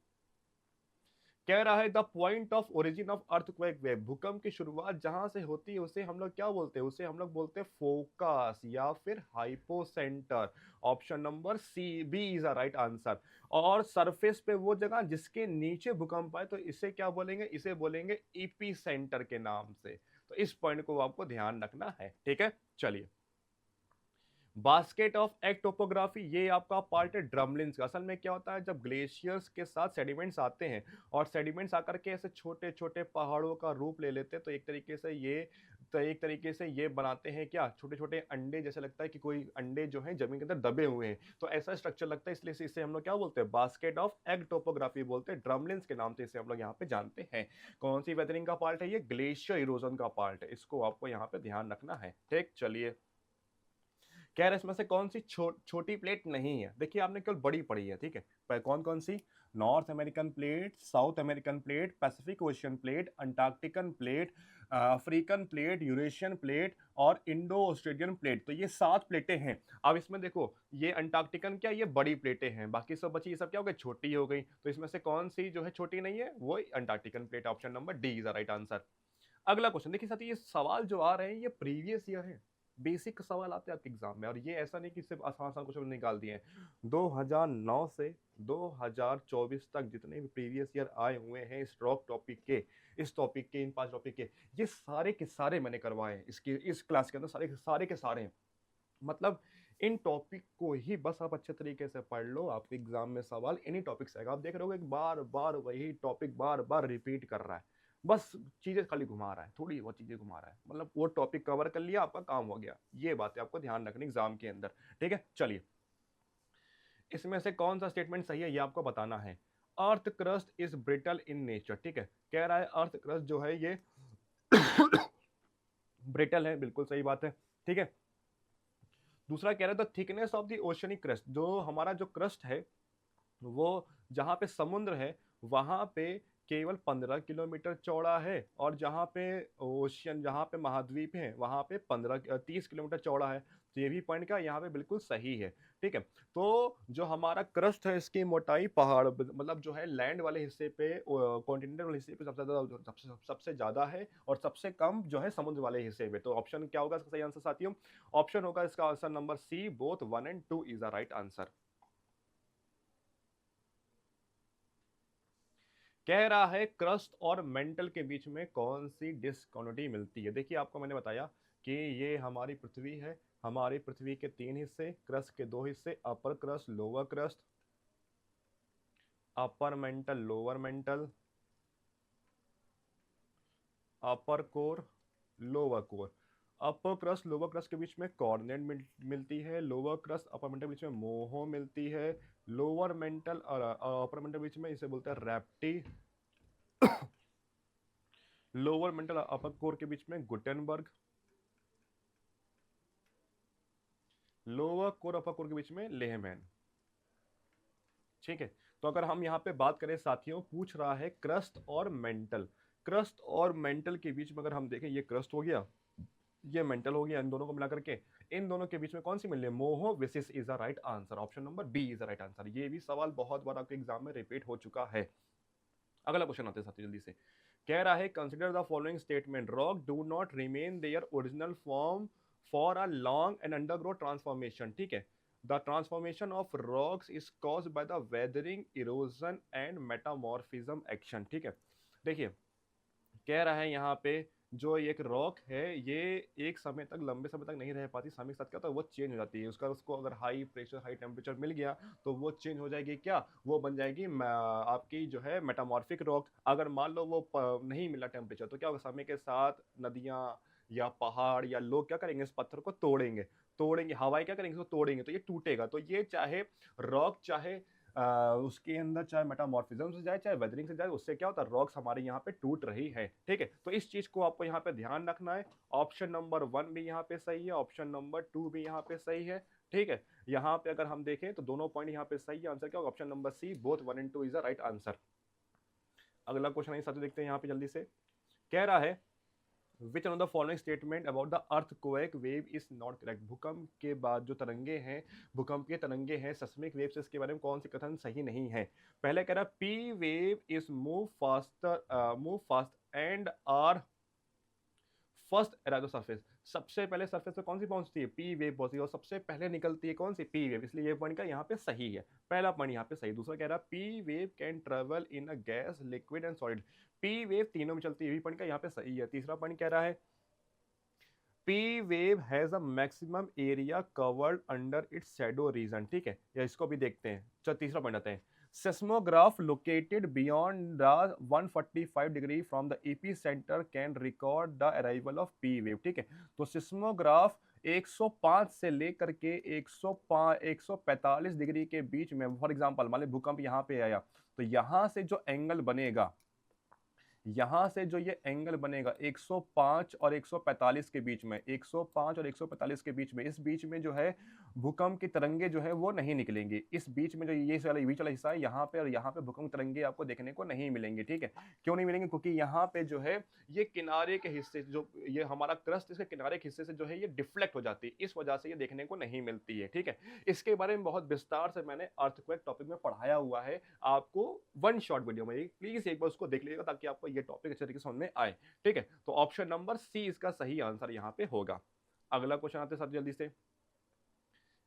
कह रहा है the point of origin of earthquake wave, भूकंप की शुरुआत जहां से होती है उसे हम लोग क्या बोलते हैं, उसे हम लोग बोलते हैं फोकस या फिर hypocentre. Option number C B is a right answer. और सरफेस पे वो जगह जिसके नीचे भूकंप आए, तो इसे क्या बोलेंगे, इसे बोलेंगे इपी सेंटर के नाम से। तो इस पॉइंट को आपको ध्यान रखना है। ठीक है, चलिए बास्केट ऑफ एग टोपोग्राफी, ये आपका पार्ट है ड्रमलिन्स का। असल में क्या होता है, जब ग्लेशियर्स के साथ सेडिमेंट्स आते हैं और सेडिमेंट्स आकर के ऐसे छोटे छोटे पहाड़ों का रूप ले लेते हैं, तो एक तरीके से ये बनाते हैं क्या, छोटे छोटे अंडे, जैसे लगता है कि कोई अंडे जो है जमीन के अंदर दबे हुए हैं, तो ऐसा स्ट्रक्चर लगता है, इसलिए इसे हम लोग क्या बोलते हैं, बास्केट ऑफ एग टोपोग्राफी बोलते हैं, ड्रमलिन्स के नाम से इसे हम लोग यहाँ पे जानते हैं। कौन सी वेदरिंग का पार्ट है, ये ग्लेशियर इरोजन का पार्ट है, इसको आपको यहाँ पे ध्यान रखना है। ठीक, चलिए। कह रहे इसमें से कौन सी छोटी प्लेट नहीं है, देखिए आपने केवल बड़ी पढ़ी है, ठीक है, पर कौन कौन सी, North American plate, South American plate, Pacific Ocean plate, Antarctican plate, African plate, Eurasian plate और इंडो ऑस्ट्रेलियन प्लेट, तो ये 7 प्लेटें हैं। अब इसमें देखो, ये अंटार्कटिकन क्या, ये बड़ी प्लेटें हैं, बाकी सब बची, ये सब क्या हो गई, छोटी हो गई, तो इसमें से कौन सी जो है छोटी नहीं है, वो Antarctican plate, option number D is the right answer. अगला क्वेश्चन देखिए साथी, ये सवाल जो आ रहे हैं ये प्रीवियस ईयर है, बेसिक सवाल आते हैं आपके एग्जाम में, और ये ऐसा नहीं कि सिर्फ आसान आसान क्वेश्चन निकाल दिए हैं। 2009 से 2024 तक जितने भी प्रीवियस ईयर आए हुए हैं इस टॉपिक के इन 5 टॉपिक के, ये सारे के सारे मैंने करवाए हैं इसकी इस क्लास के अंदर, सारे के सारे हैं। मतलब इन टॉपिक को ही बस आप अच्छे तरीके से पढ़ लो, आपके एग्जाम में सवाल इन्हीं टॉपिक से आएगा। आप देख रहे हो, एक बार बार वही टॉपिक बार बार रिपीट कर रहा है, बस चीजें खाली घुमा रहा है, थोड़ी बहुत चीजें घुमा रहा है, मतलब वो टॉपिक कवर कर लिया, आपका काम हो गया। ये बात है आपको ध्यान रखनी एग्जाम के अंदर, ठीक है। चलिए, इसमें से कौन सा स्टेटमेंट सही है ये आपको बताना है। Earth crust is brittle in nature, ठीक है, कह रहा है अर्थ क्रस्ट जो है ये ब्रिटल है, बिल्कुल सही बात है, ठीक है। दूसरा कह रहा है the thickness of the oceanic crust, जो हमारा जो क्रस्ट है वो जहाँ पे समुद्र है वहां पे केवल 15 किलोमीटर चौड़ा है, और जहाँ पे ओशियन, जहाँ पे महाद्वीप है वहां पे 30 किलोमीटर चौड़ा है, तो ये भी पॉइंट का यहाँ पे बिल्कुल सही है, ठीक है। तो जो हमारा क्रस्ट है इसकी मोटाई पहाड़ मतलब जो है लैंड वाले हिस्से पे, कॉन्टिनेंटल वाले हिस्से पे सबसे ज्यादा है, और सबसे कम जो है समुद्र वाले हिस्से पे। तो ऑप्शन क्या होगा इसका सही आंसर साथियों, ऑप्शन होगा इसका answer number C, both 1 and 2 is the right answer. कह रहा है क्रस्ट और मेंटल के बीच में कौन सी डिस्कॉन्टिन्यूटी मिलती है। देखिए आपको मैंने बताया कि ये हमारी पृथ्वी है, हमारी पृथ्वी के 3 हिस्से, क्रस्ट के 2 हिस्से, upper crust lower crust, upper mantle lower mantle, upper core lower core. Upper crust lower crust के बीच में कॉर्डिनेट मिलती है, लोअर क्रस्ट अपर मेंटल के बीच में मोहो मिलती है, लोअर मेंटल और अपर मेंटल के बीच में इसे बोलते हैं Raptee, lower mantle upper core के बीच में गुटेनबर्ग, लोअर कोर अपर कोर के बीच में लेहमैन, ठीक है। तो अगर हम यहाँ पे बात करें साथियों, पूछ रहा है क्रस्ट और मेंटल, क्रस्ट और मेंटल के बीच में अगर हम देखें, ये क्रस्ट हो गया, ये मेंटल हो गया, इन दोनों को मिला करके इन दोनों के बीच में कौन सी मिल रही है, मोहो विसिस is the right answer, option number B is the right answer. ये भी सवाल बहुत बार आपके एग्जाम में रिपीट हो चुका है। अगला क्वेश्चन आते हैं साथियों जल्दी से। कह रहा है consider the following statement, rock do not remain their original form for a long and अंडरग्रो transformation, ठीक है। The transformation of rocks is caused by the weathering, erosion and metamorphism action, ठीक है। देखिए कह रहा है यहाँ पे, जो एक रॉक है ये एक समय तक, लंबे समय तक नहीं रह पाती, समय के साथ क्या होता है वो चेंज हो जाती है, उसको अगर हाई प्रेशर हाई टेम्परेचर मिल गया तो वो चेंज हो जाएगी, क्या वो बन जाएगी आपकी जो है मेटामॉर्फिक रॉक। अगर मान लो वो नहीं मिला टेम्परेचर, तो क्या होगा, समय के साथ नदियाँ या पहाड़ या लोग क्या करेंगे, इस पत्थर को तोड़ेंगे, हवाएं क्या करेंगे, इसको तोड़ेंगे, तो ये टूटेगा। तो ये चाहे रॉक, चाहे उसके अंदर चाहे मेटामॉर्फिज्म से जाए चाहे वेदरिंग से जाए, उससे क्या होता है, रॉक्स हमारे यहाँ पे टूट रही है, ठीक है। तो इस चीज को आपको यहाँ पे ध्यान रखना है। ऑप्शन नंबर 1 भी यहाँ पे सही है, ऑप्शन नंबर 2 भी यहाँ पे सही है, ठीक है। यहाँ पे अगर हम देखें तो दोनों पॉइंट यहाँ पे सही है, आंसर क्या होगा, option number C, both 1 and 2 is the right answer. अगला क्वेश्चन साथ देखते हैं यहाँ पे जल्दी से। कह रहा है which on the following statement about the earthquake wave is not correct, भूकंप के बाद जो तरंगे हैं, भूकंप के तरंगे हैं, सेस्मिक वेव्स, इसके बारे में कौन सी कथन सही नहीं है। पहले कह रहा है P wave is move fast and are first arise surface, सबसे पहले सरफेस पे कौन सी पहुंचती है, पी वेव पहुंचती है, और सबसे पहले निकलती है कौन सी, पी वेव, इसलिए ये पॉइंट का यहाँ पे सही है, पहला पॉइंट यहाँ पे सही। दूसरा कह रहा है P wave can travel in a gas, liquid and solid, P wave तीनों में चलती है, ये पॉइंट का यहाँ पे सही है। तीसरा पॉइंट कह रहा है P wave has a maximum area covered under its shadow reason, ठीक है, या इसको भी देखते हैं। चलो तीसरा पॉइंट आते हैं। Seismograph located beyond the 145 degree from the AP centre can record the arrival of P wave, ठीक है। तो सिस्मोग्राफ 105 से लेकर के 105 145 डिग्री के बीच में, फॉर एग्जांपल मान लीजिए भूकंप यहाँ पे आया, तो यहाँ से जो एंगल बनेगा, यहां से जो ये एंगल बनेगा 105 और 145 के बीच में, 105 और 145 के बीच में, इस बीच में जो है भूकंप की तरंगे जो है वो नहीं निकलेंगी। इस बीच में जो ये वाला बीच वाला हिस्सा है, यहाँ पे और यहाँ पे भूकंप तरंगे आपको देखने को नहीं मिलेंगे, ठीक है। क्यों नहीं मिलेंगे? क्योंकि यहाँ पे जो है ये किनारे के हिस्से, जो ये हमारा क्रस्ट, इसके किनारे के हिस्से से जो है ये डिफ्लेक्ट हो जाती है, इस वजह से ये देखने को नहीं मिलती है, ठीक है। इसके बारे में बहुत विस्तार से मैंने अर्थक्वेक टॉपिक में पढ़ाया हुआ है आपको वन शॉट वीडियो में, प्लीज एक बार उसको देख लीजिएगा ताकि आपको ये टॉपिक अच्छे तरीके से समझ में आए, ठीक है। तो ऑप्शन नंबर सी इसका सही आंसर यहाँ पे होगा। अगला क्वेश्चन आते हैं सब जल्दी से।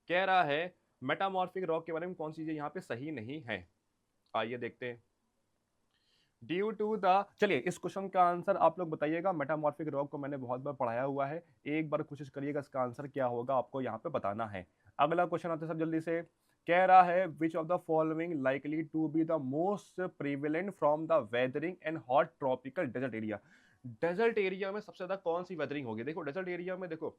कह रहा है मेटामॉर्फिक रॉक के बारे में कौन सी चीज यहाँ पे सही नहीं है, आइए देखते हैं। ड्यू टू द, चलिए इस क्वेश्चन का आंसर आप लोग बताइएगा। मेटामॉर्फिक रॉक को मैंने बहुत बार पढ़ाया हुआ है, एक बार कोशिश करिएगा इसका आंसर क्या होगा आपको यहाँ पे बताना है। अगला क्वेश्चन आते हैं सब जल्दी से। कह रहा है which of the following likely to be the most prevalent from the weathering and hot tropical desert area. Desert area में सबसे ज्यादा कौन सी वेदरिंग होगी? देखो डेजर्ट एरिया में, देखो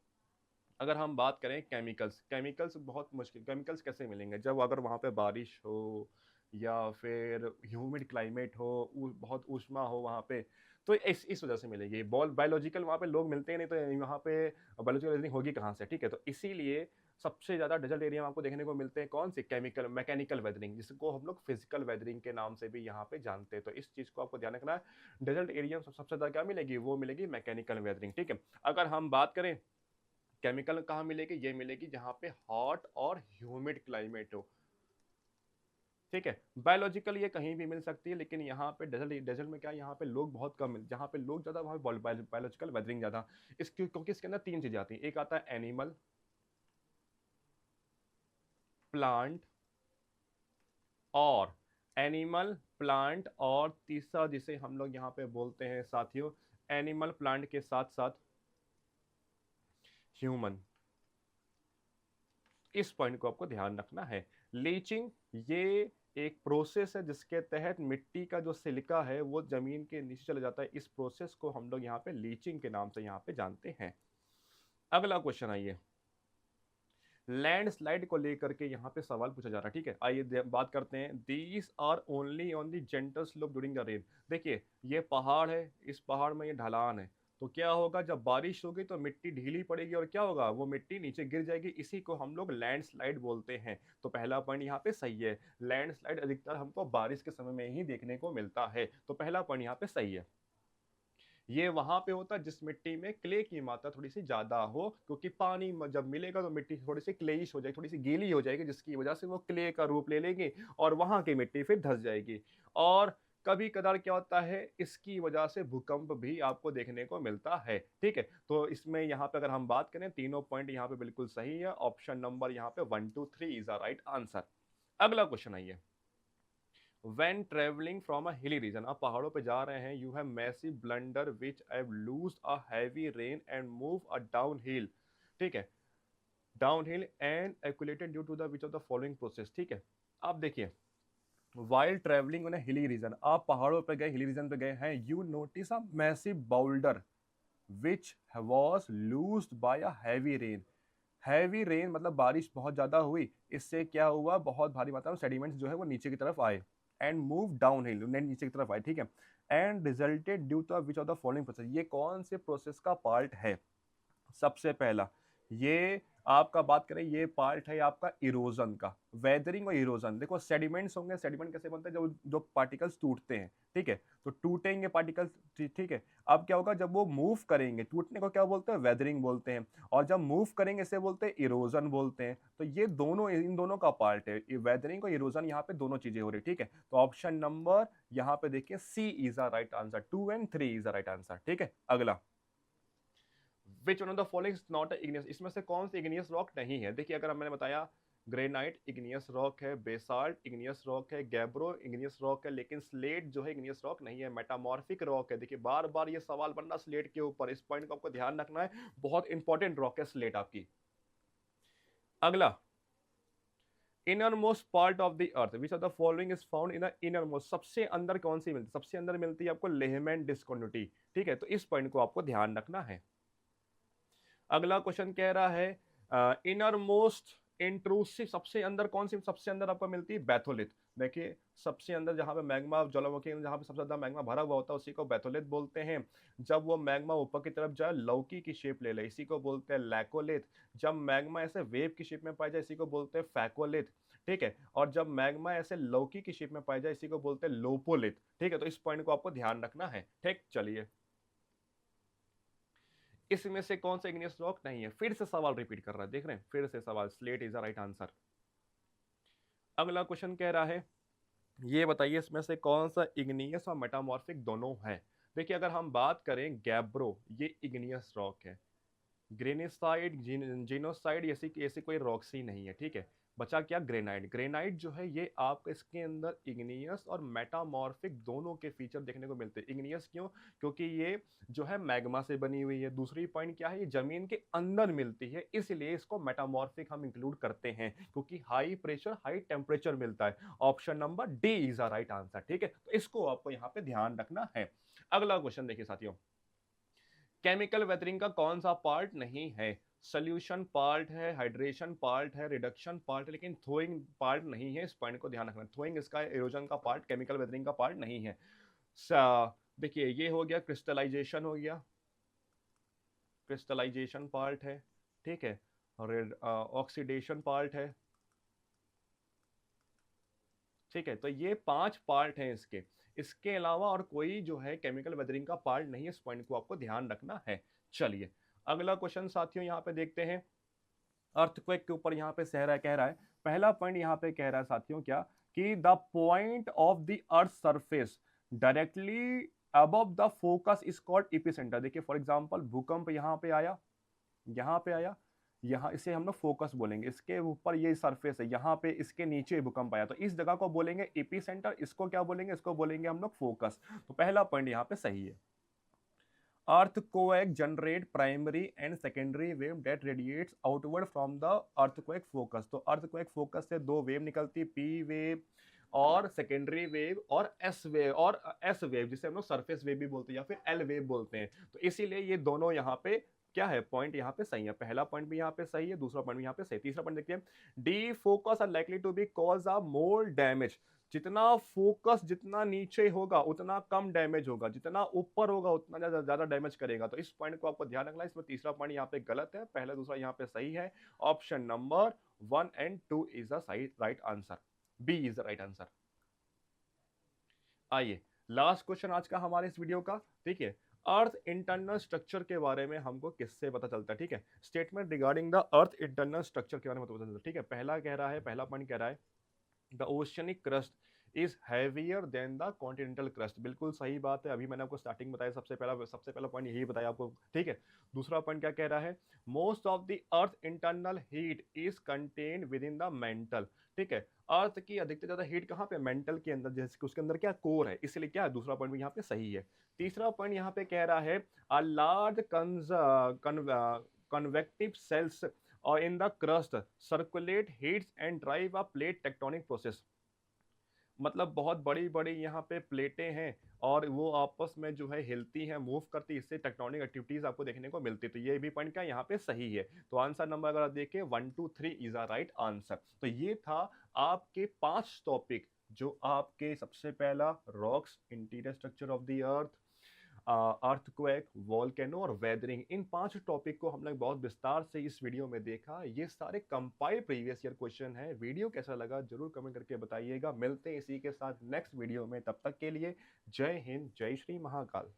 अगर हम बात करें केमिकल्स, केमिकल्स बहुत मुश्किल, केमिकल्स कैसे मिलेंगे? जब अगर वहाँ पे बारिश हो या फिर ह्यूमिड क्लाइमेट हो, बहुत ऊष्मा हो वहाँ पे, तो इस वजह से मिलेगी। बायोलॉजिकल वहाँ पे लोग मिलते ही नहीं, तो वहाँ पे बायोलॉजिकल वेदरिंग होगी कहाँ से, ठीक है। तो इसीलिए सबसे ज़्यादा डेजर्ट एरिया में आपको देखने को मिलते हैं कौन से? केमिकल, मैकेनिकल वेदरिंग, जिसको हम लोग फिजिकल वेदरिंग के नाम से भी यहाँ पे जानते हैं। तो इस चीज़ को आपको ध्यान रखना है। डेजर्ट एरिया में सबसे ज़्यादा क्या मिलेगी? वो मिलेगी मैकेनिकल वेदरिंग, ठीक है। अगर हम बात करें केमिकल कहाँ मिलेगी? ये मिलेगी जहाँ पे हॉट और ह्यूमिड क्लाइमेट हो, ठीक है। बायोलॉजिकल ये कहीं भी मिल सकती है, लेकिन यहाँ पे डेजर्ट, डेजर्ट में क्या, यहाँ पे लोग बहुत कम मिल, जहाँ पे लोग ज्यादा वहाँ बायोलॉजिकल वेदरिंग ज्यादा। क्योंकि इसके अंदर तीन चीजें आती हैं, एक आता है एनिमल, प्लांट और एनिमल, प्लांट और तीसरा जिसे हम लोग यहाँ पे बोलते हैं साथियों, एनिमल प्लांट के साथ साथ ह्यूमन। इस पॉइंट को आपको ध्यान रखना है। लीचिंग ये एक प्रोसेस है जिसके तहत मिट्टी का जो सिलिका है वो जमीन के नीचे चले जाता है। इस प्रोसेस को हम लोग यहाँ पे लीचिंग के नाम से यहाँ पे जानते हैं। अगला क्वेश्चन आइए, लैंडस्लाइड को लेकर के यहाँ पे सवाल पूछा जा रहा है, ठीक है। आइए बात करते हैं। These are only on the gentle slope during the rain. देखिए ये पहाड़ है, इस पहाड़ में ये ढलान है, तो क्या होगा जब बारिश होगी तो मिट्टी ढीली पड़ेगी और क्या होगा, वो मिट्टी नीचे गिर जाएगी। इसी को हम लोग लैंडस्लाइड बोलते हैं। तो पहला पॉइंट यहाँ पे सही है। लैंडस्लाइड अधिकतर हमको बारिश के समय में ही देखने को मिलता है, तो पहला पॉइंट यहाँ पे सही है। ये वहां पे होता है जिस मिट्टी में क्ले की मात्रा थोड़ी सी ज्यादा हो, क्योंकि पानी जब मिलेगा तो मिट्टी थोड़ी सी क्लेइश हो जाएगी, थोड़ी सी गीली हो जाएगी, जिसकी वजह से वो क्ले का रूप ले लेगी और वहां की मिट्टी फिर धंस जाएगी। और कभी कदार क्या होता है, इसकी वजह से भूकंप भी आपको देखने को मिलता है, ठीक है। तो इसमें यहाँ पे अगर हम बात करें, तीनों पॉइंट यहाँ पे बिल्कुल सही है। ऑप्शन नंबर यहाँ पे 1 2 3 इज द राइट आंसर। अगला क्वेश्चन आइए। When traveling from a hilly region, आप पहाड़ों पे जा रहे हैं, you have massive blunder which have lose a heavy rain and move a downhill, ठीक है, downhill and accumulated due to the which of the following process, ठीक है। आप देखिए, while traveling on a hilly region, आप पहाड़ों पे गए, हिली रीजन पे गए हैं, you notice a massive boulder which was loosed by a heavy rain। Heavy rain मतलब बारिश बहुत ज्यादा हुई, इससे क्या हुआ, बहुत भारी मात्रा में सेडिमेंट्स जो है वो नीचे की तरफ आए एंड मूव डाउन हिल, नीचे की तरफ आए, ठीक है। And resulted due to which of the following process, ये कौन से प्रोसेस का पार्ट है? सबसे पहला ये आपका बात करें, ये पार्ट है आपका इरोजन का। वेदरिंग और इरोजन, देखो सेडिमेंट्स होंगे, सेडिमेंट कैसे बनते हैं, जब जो पार्टिकल्स टूटते हैं, ठीक है, तो टूटेंगे पार्टिकल्स, ठीक है। अब क्या होगा, जब वो मूव करेंगे, टूटने को क्या बोलते हैं, वेदरिंग बोलते हैं, और जब मूव करेंगे इसे बोलते हैं इरोजन बोलते हैं। तो ये दोनों, इन दोनों का पार्ट है, वेदरिंग और इरोजन, यहाँ पे दोनों चीजें हो रही, ठीक है। तो ऑप्शन नंबर यहाँ पे देखिए C is the right answer, 2 and 3 is the right answer, ठीक है। अगला, which one of the following is not igneous, इसमें से कौन सी इग्नियस रॉक नहीं है? देखिए अगर मैंने बताया ग्रेनाइट इग्नियस रॉक है, बेसाल्ट इग्नियस रॉक है, गैब्रो इग्नियस रॉक है, लेकिन स्लेट जो है इग्नियस रॉक नहीं है, मेटामॉर्फिक रॉक है। देखिए बार बार ये सवाल बनना स्लेट के ऊपर, इस पॉइंट को आपको ध्यान रखना है, बहुत इंपॉर्टेंट रॉक है स्लेट आपकी। अगला, inner most part of the earth which of the following is found in the inner most, सबसे अंदर कौन सी मिलती है? सबसे अंदर मिलती है आपको लेहमैन डिस्कॉन्टिन्यूटी। ठीक है, तो इस पॉइंट को आपको ध्यान रखना है। अगला क्वेश्चन कह रहा है इनर मोस्ट इंट्रूसिव, सबसे अंदर कौन सी सबसे अंदर आपको मिलती है? बैथोलिथ। देखिए सबसे अंदर जहां पे मैग्मा ज्वालामुखी जहां पे सबसे ज्यादा मैग्मा भरा हुआ होता है उसी को बैथोलिथ बोलते हैं। जब वो मैग्मा ऊपर की तरफ जाए लौकी की शेप ले ले इसी को बोलते हैं लैकोलिथ। जब मैग्मा ऐसे वेव की शेप में पाई जाए इसी को बोलते हैं फैकोलिथ। ठीक है, और जब मैग्मा ऐसे लौकी की शेप में पाई जाए इसी को बोलते हैं लोपोलिथ। ठीक है, तो इस पॉइंट को आपको ध्यान रखना है। ठीक, चलिए इसमें से कौन सा इग्नियस रॉक नहीं है? फिर से सवाल रिपीट कर रहा है, देख रहे हैं, फिर से सवाल, slate is the right answer. अगला क्वेश्चन कह रहा है ये बताइए इसमें से कौन सा इग्नियस और मेटामॉर्फिक दोनों है? देखिए अगर हम बात करें गैब्रो, ये इग्नियस रॉक है। ग्रेनिसाइड जीनोसाइड ऐसी ऐसी कोई रॉक्स ही नहीं है। ठीक है, बचा क्या? ग्रेनाइट। ग्रेनाइट जो है ये आपको इसके अंदर इग्नियस और मेटामॉर्फिक दोनों के फीचर देखने को मिलते हैं। इग्नियस क्यों? क्योंकि ये जो है मैग्मा से बनी हुई है। दूसरी पॉइंट क्या है? ये जमीन के अंदर मिलती है, इसलिए इसको मेटामॉर्फिक हम इंक्लूड करते हैं, क्योंकि हाई प्रेशर हाई टेम्परेचर मिलता है। Option number D is the right answer. ठीक है, तो इसको आपको यहाँ पे ध्यान रखना है। अगला क्वेश्चन देखिए साथियों, केमिकल वेदरिंग का कौन सा पार्ट नहीं है? सोल्यूशन पार्ट है, हाइड्रेशन पार्ट है, रिडक्शन पार्ट है, लेकिन थ्रोइंग पार्ट नहीं है। इस पॉइंट को ध्यान रखना, थ्रोइंग इसका इरोजन का पार्ट, केमिकल वेदरिंग का पार्ट नहीं है। देखिए ये हो गया, क्रिस्टलाइजेशन हो गया, क्रिस्टलाइजेशन पार्ट है। ठीक है, और ऑक्सीडेशन पार्ट है। ठीक है, तो ये 5 पार्ट हैं इसके, इसके अलावा और कोई जो है केमिकल वेदरिंग का पार्ट नहीं है। इस पॉइंट को आपको ध्यान रखना है। चलिए अगला क्वेश्चन साथियों यहाँ पे देखते हैं, अर्थक्वेक के ऊपर यहाँ पे सहरा कह रहा है। पहला पॉइंट यहाँ पे कह रहा है साथियों क्या, कि the point of the earth surface directly above the focus is called epicentre. देखिए फॉर एग्जांपल भूकंप यहाँ पे आया, यहाँ पे आया, यहाँ इसे हम लोग फोकस बोलेंगे। इसके ऊपर ये सरफेस है, यहाँ पे इसके नीचे भूकंप आया, तो इस जगह को बोलेंगे एपिसेंटर। इसको क्या बोलेंगे? इसको बोलेंगे हम लोग फोकस। तो पहला पॉइंट यहाँ पे सही है। Earthquake generate primary and secondary wave that radiates outward from the earthquake focus। तो earthquake focus से दो वेव निकलती, P वेव और सेकेंडरी वेव, और एस वेव जिसे हम लोग सरफेस वेव भी बोलते हैं या फिर एल वेव बोलते हैं। तो इसीलिए ये दोनों यहाँ पे क्या है, पॉइंट यहाँ पे सही है। पहला पॉइंट भी यहाँ पे सही है, दूसरा पॉइंट भी यहाँ पे सही। तीसरा पॉइंट देखते हैं, the focus are likely to be cause a more damage. जितना फोकस जितना नीचे होगा उतना कम डैमेज होगा, जितना ऊपर होगा उतना ज्यादा डैमेज करेगा। तो इस पॉइंट को आपको ध्यान रखना है। इसमें तीसरा पॉइंट यहाँ पे गलत है, पहला दूसरा यहाँ पे सही है। Option number 1 and 2 is the right answer, B is the right answer. आइए लास्ट क्वेश्चन आज का हमारे इस वीडियो का। ठीक है, अर्थ इंटरनल स्ट्रक्चर के बारे में हमको किससे पता चलता है? ठीक है, statement regarding the earth internal structure के बारे में पता चलता है। ठीक है, पहला कह रहा है, पहला पॉइंट कह रहा है the oceanic crust is heavier than the continental crust. बिल्कुल सही बात है, अभी मैंने आपको स्टार्टिंग बताया, सबसे पहला पॉइंट यही बताया आपको। ठीक है, दूसरा पॉइंट क्या कह रहा है? Most of the earth internal heat is contained with in the mental. ठीक है, अर्थ की अधिकतर ज्यादा हीट कहाँ पे? मेंटल के अंदर, जैसे कि उसके अंदर क्या कोर है, इसलिए क्या है, दूसरा पॉइंट भी यहाँ पे सही है। तीसरा पॉइंट यहाँ पे कह रहा है अ लार्ज कन्वेक्टिव सेल्स और in the crust circulate heats and drive a plate tectonic process. मतलब बहुत बड़ी बड़ी यहाँ पे प्लेटें हैं और वो आपस में जो है हिलती हैं, मूव करती, इससे टेक्टोनिक एक्टिविटीज आपको देखने को मिलती है। तो ये भी पॉइंट क्या यहाँ पे सही है। तो आंसर नंबर अगर आप देखें 1 2 3 इज अ राइट आंसर। तो ये था आपके 5 टॉपिक, जो आपके सबसे पहला rocks, interior structure of the earth, earthquake, volcano और वेदरिंग। इन 5 टॉपिक को हमने बहुत विस्तार से इस वीडियो में देखा। ये सारे कंपाइल प्रीवियस ईयर क्वेश्चन है। वीडियो कैसा लगा जरूर कमेंट करके बताइएगा। मिलते हैं इसी के साथ नेक्स्ट वीडियो में, तब तक के लिए जय हिंद, जय श्री महाकाल।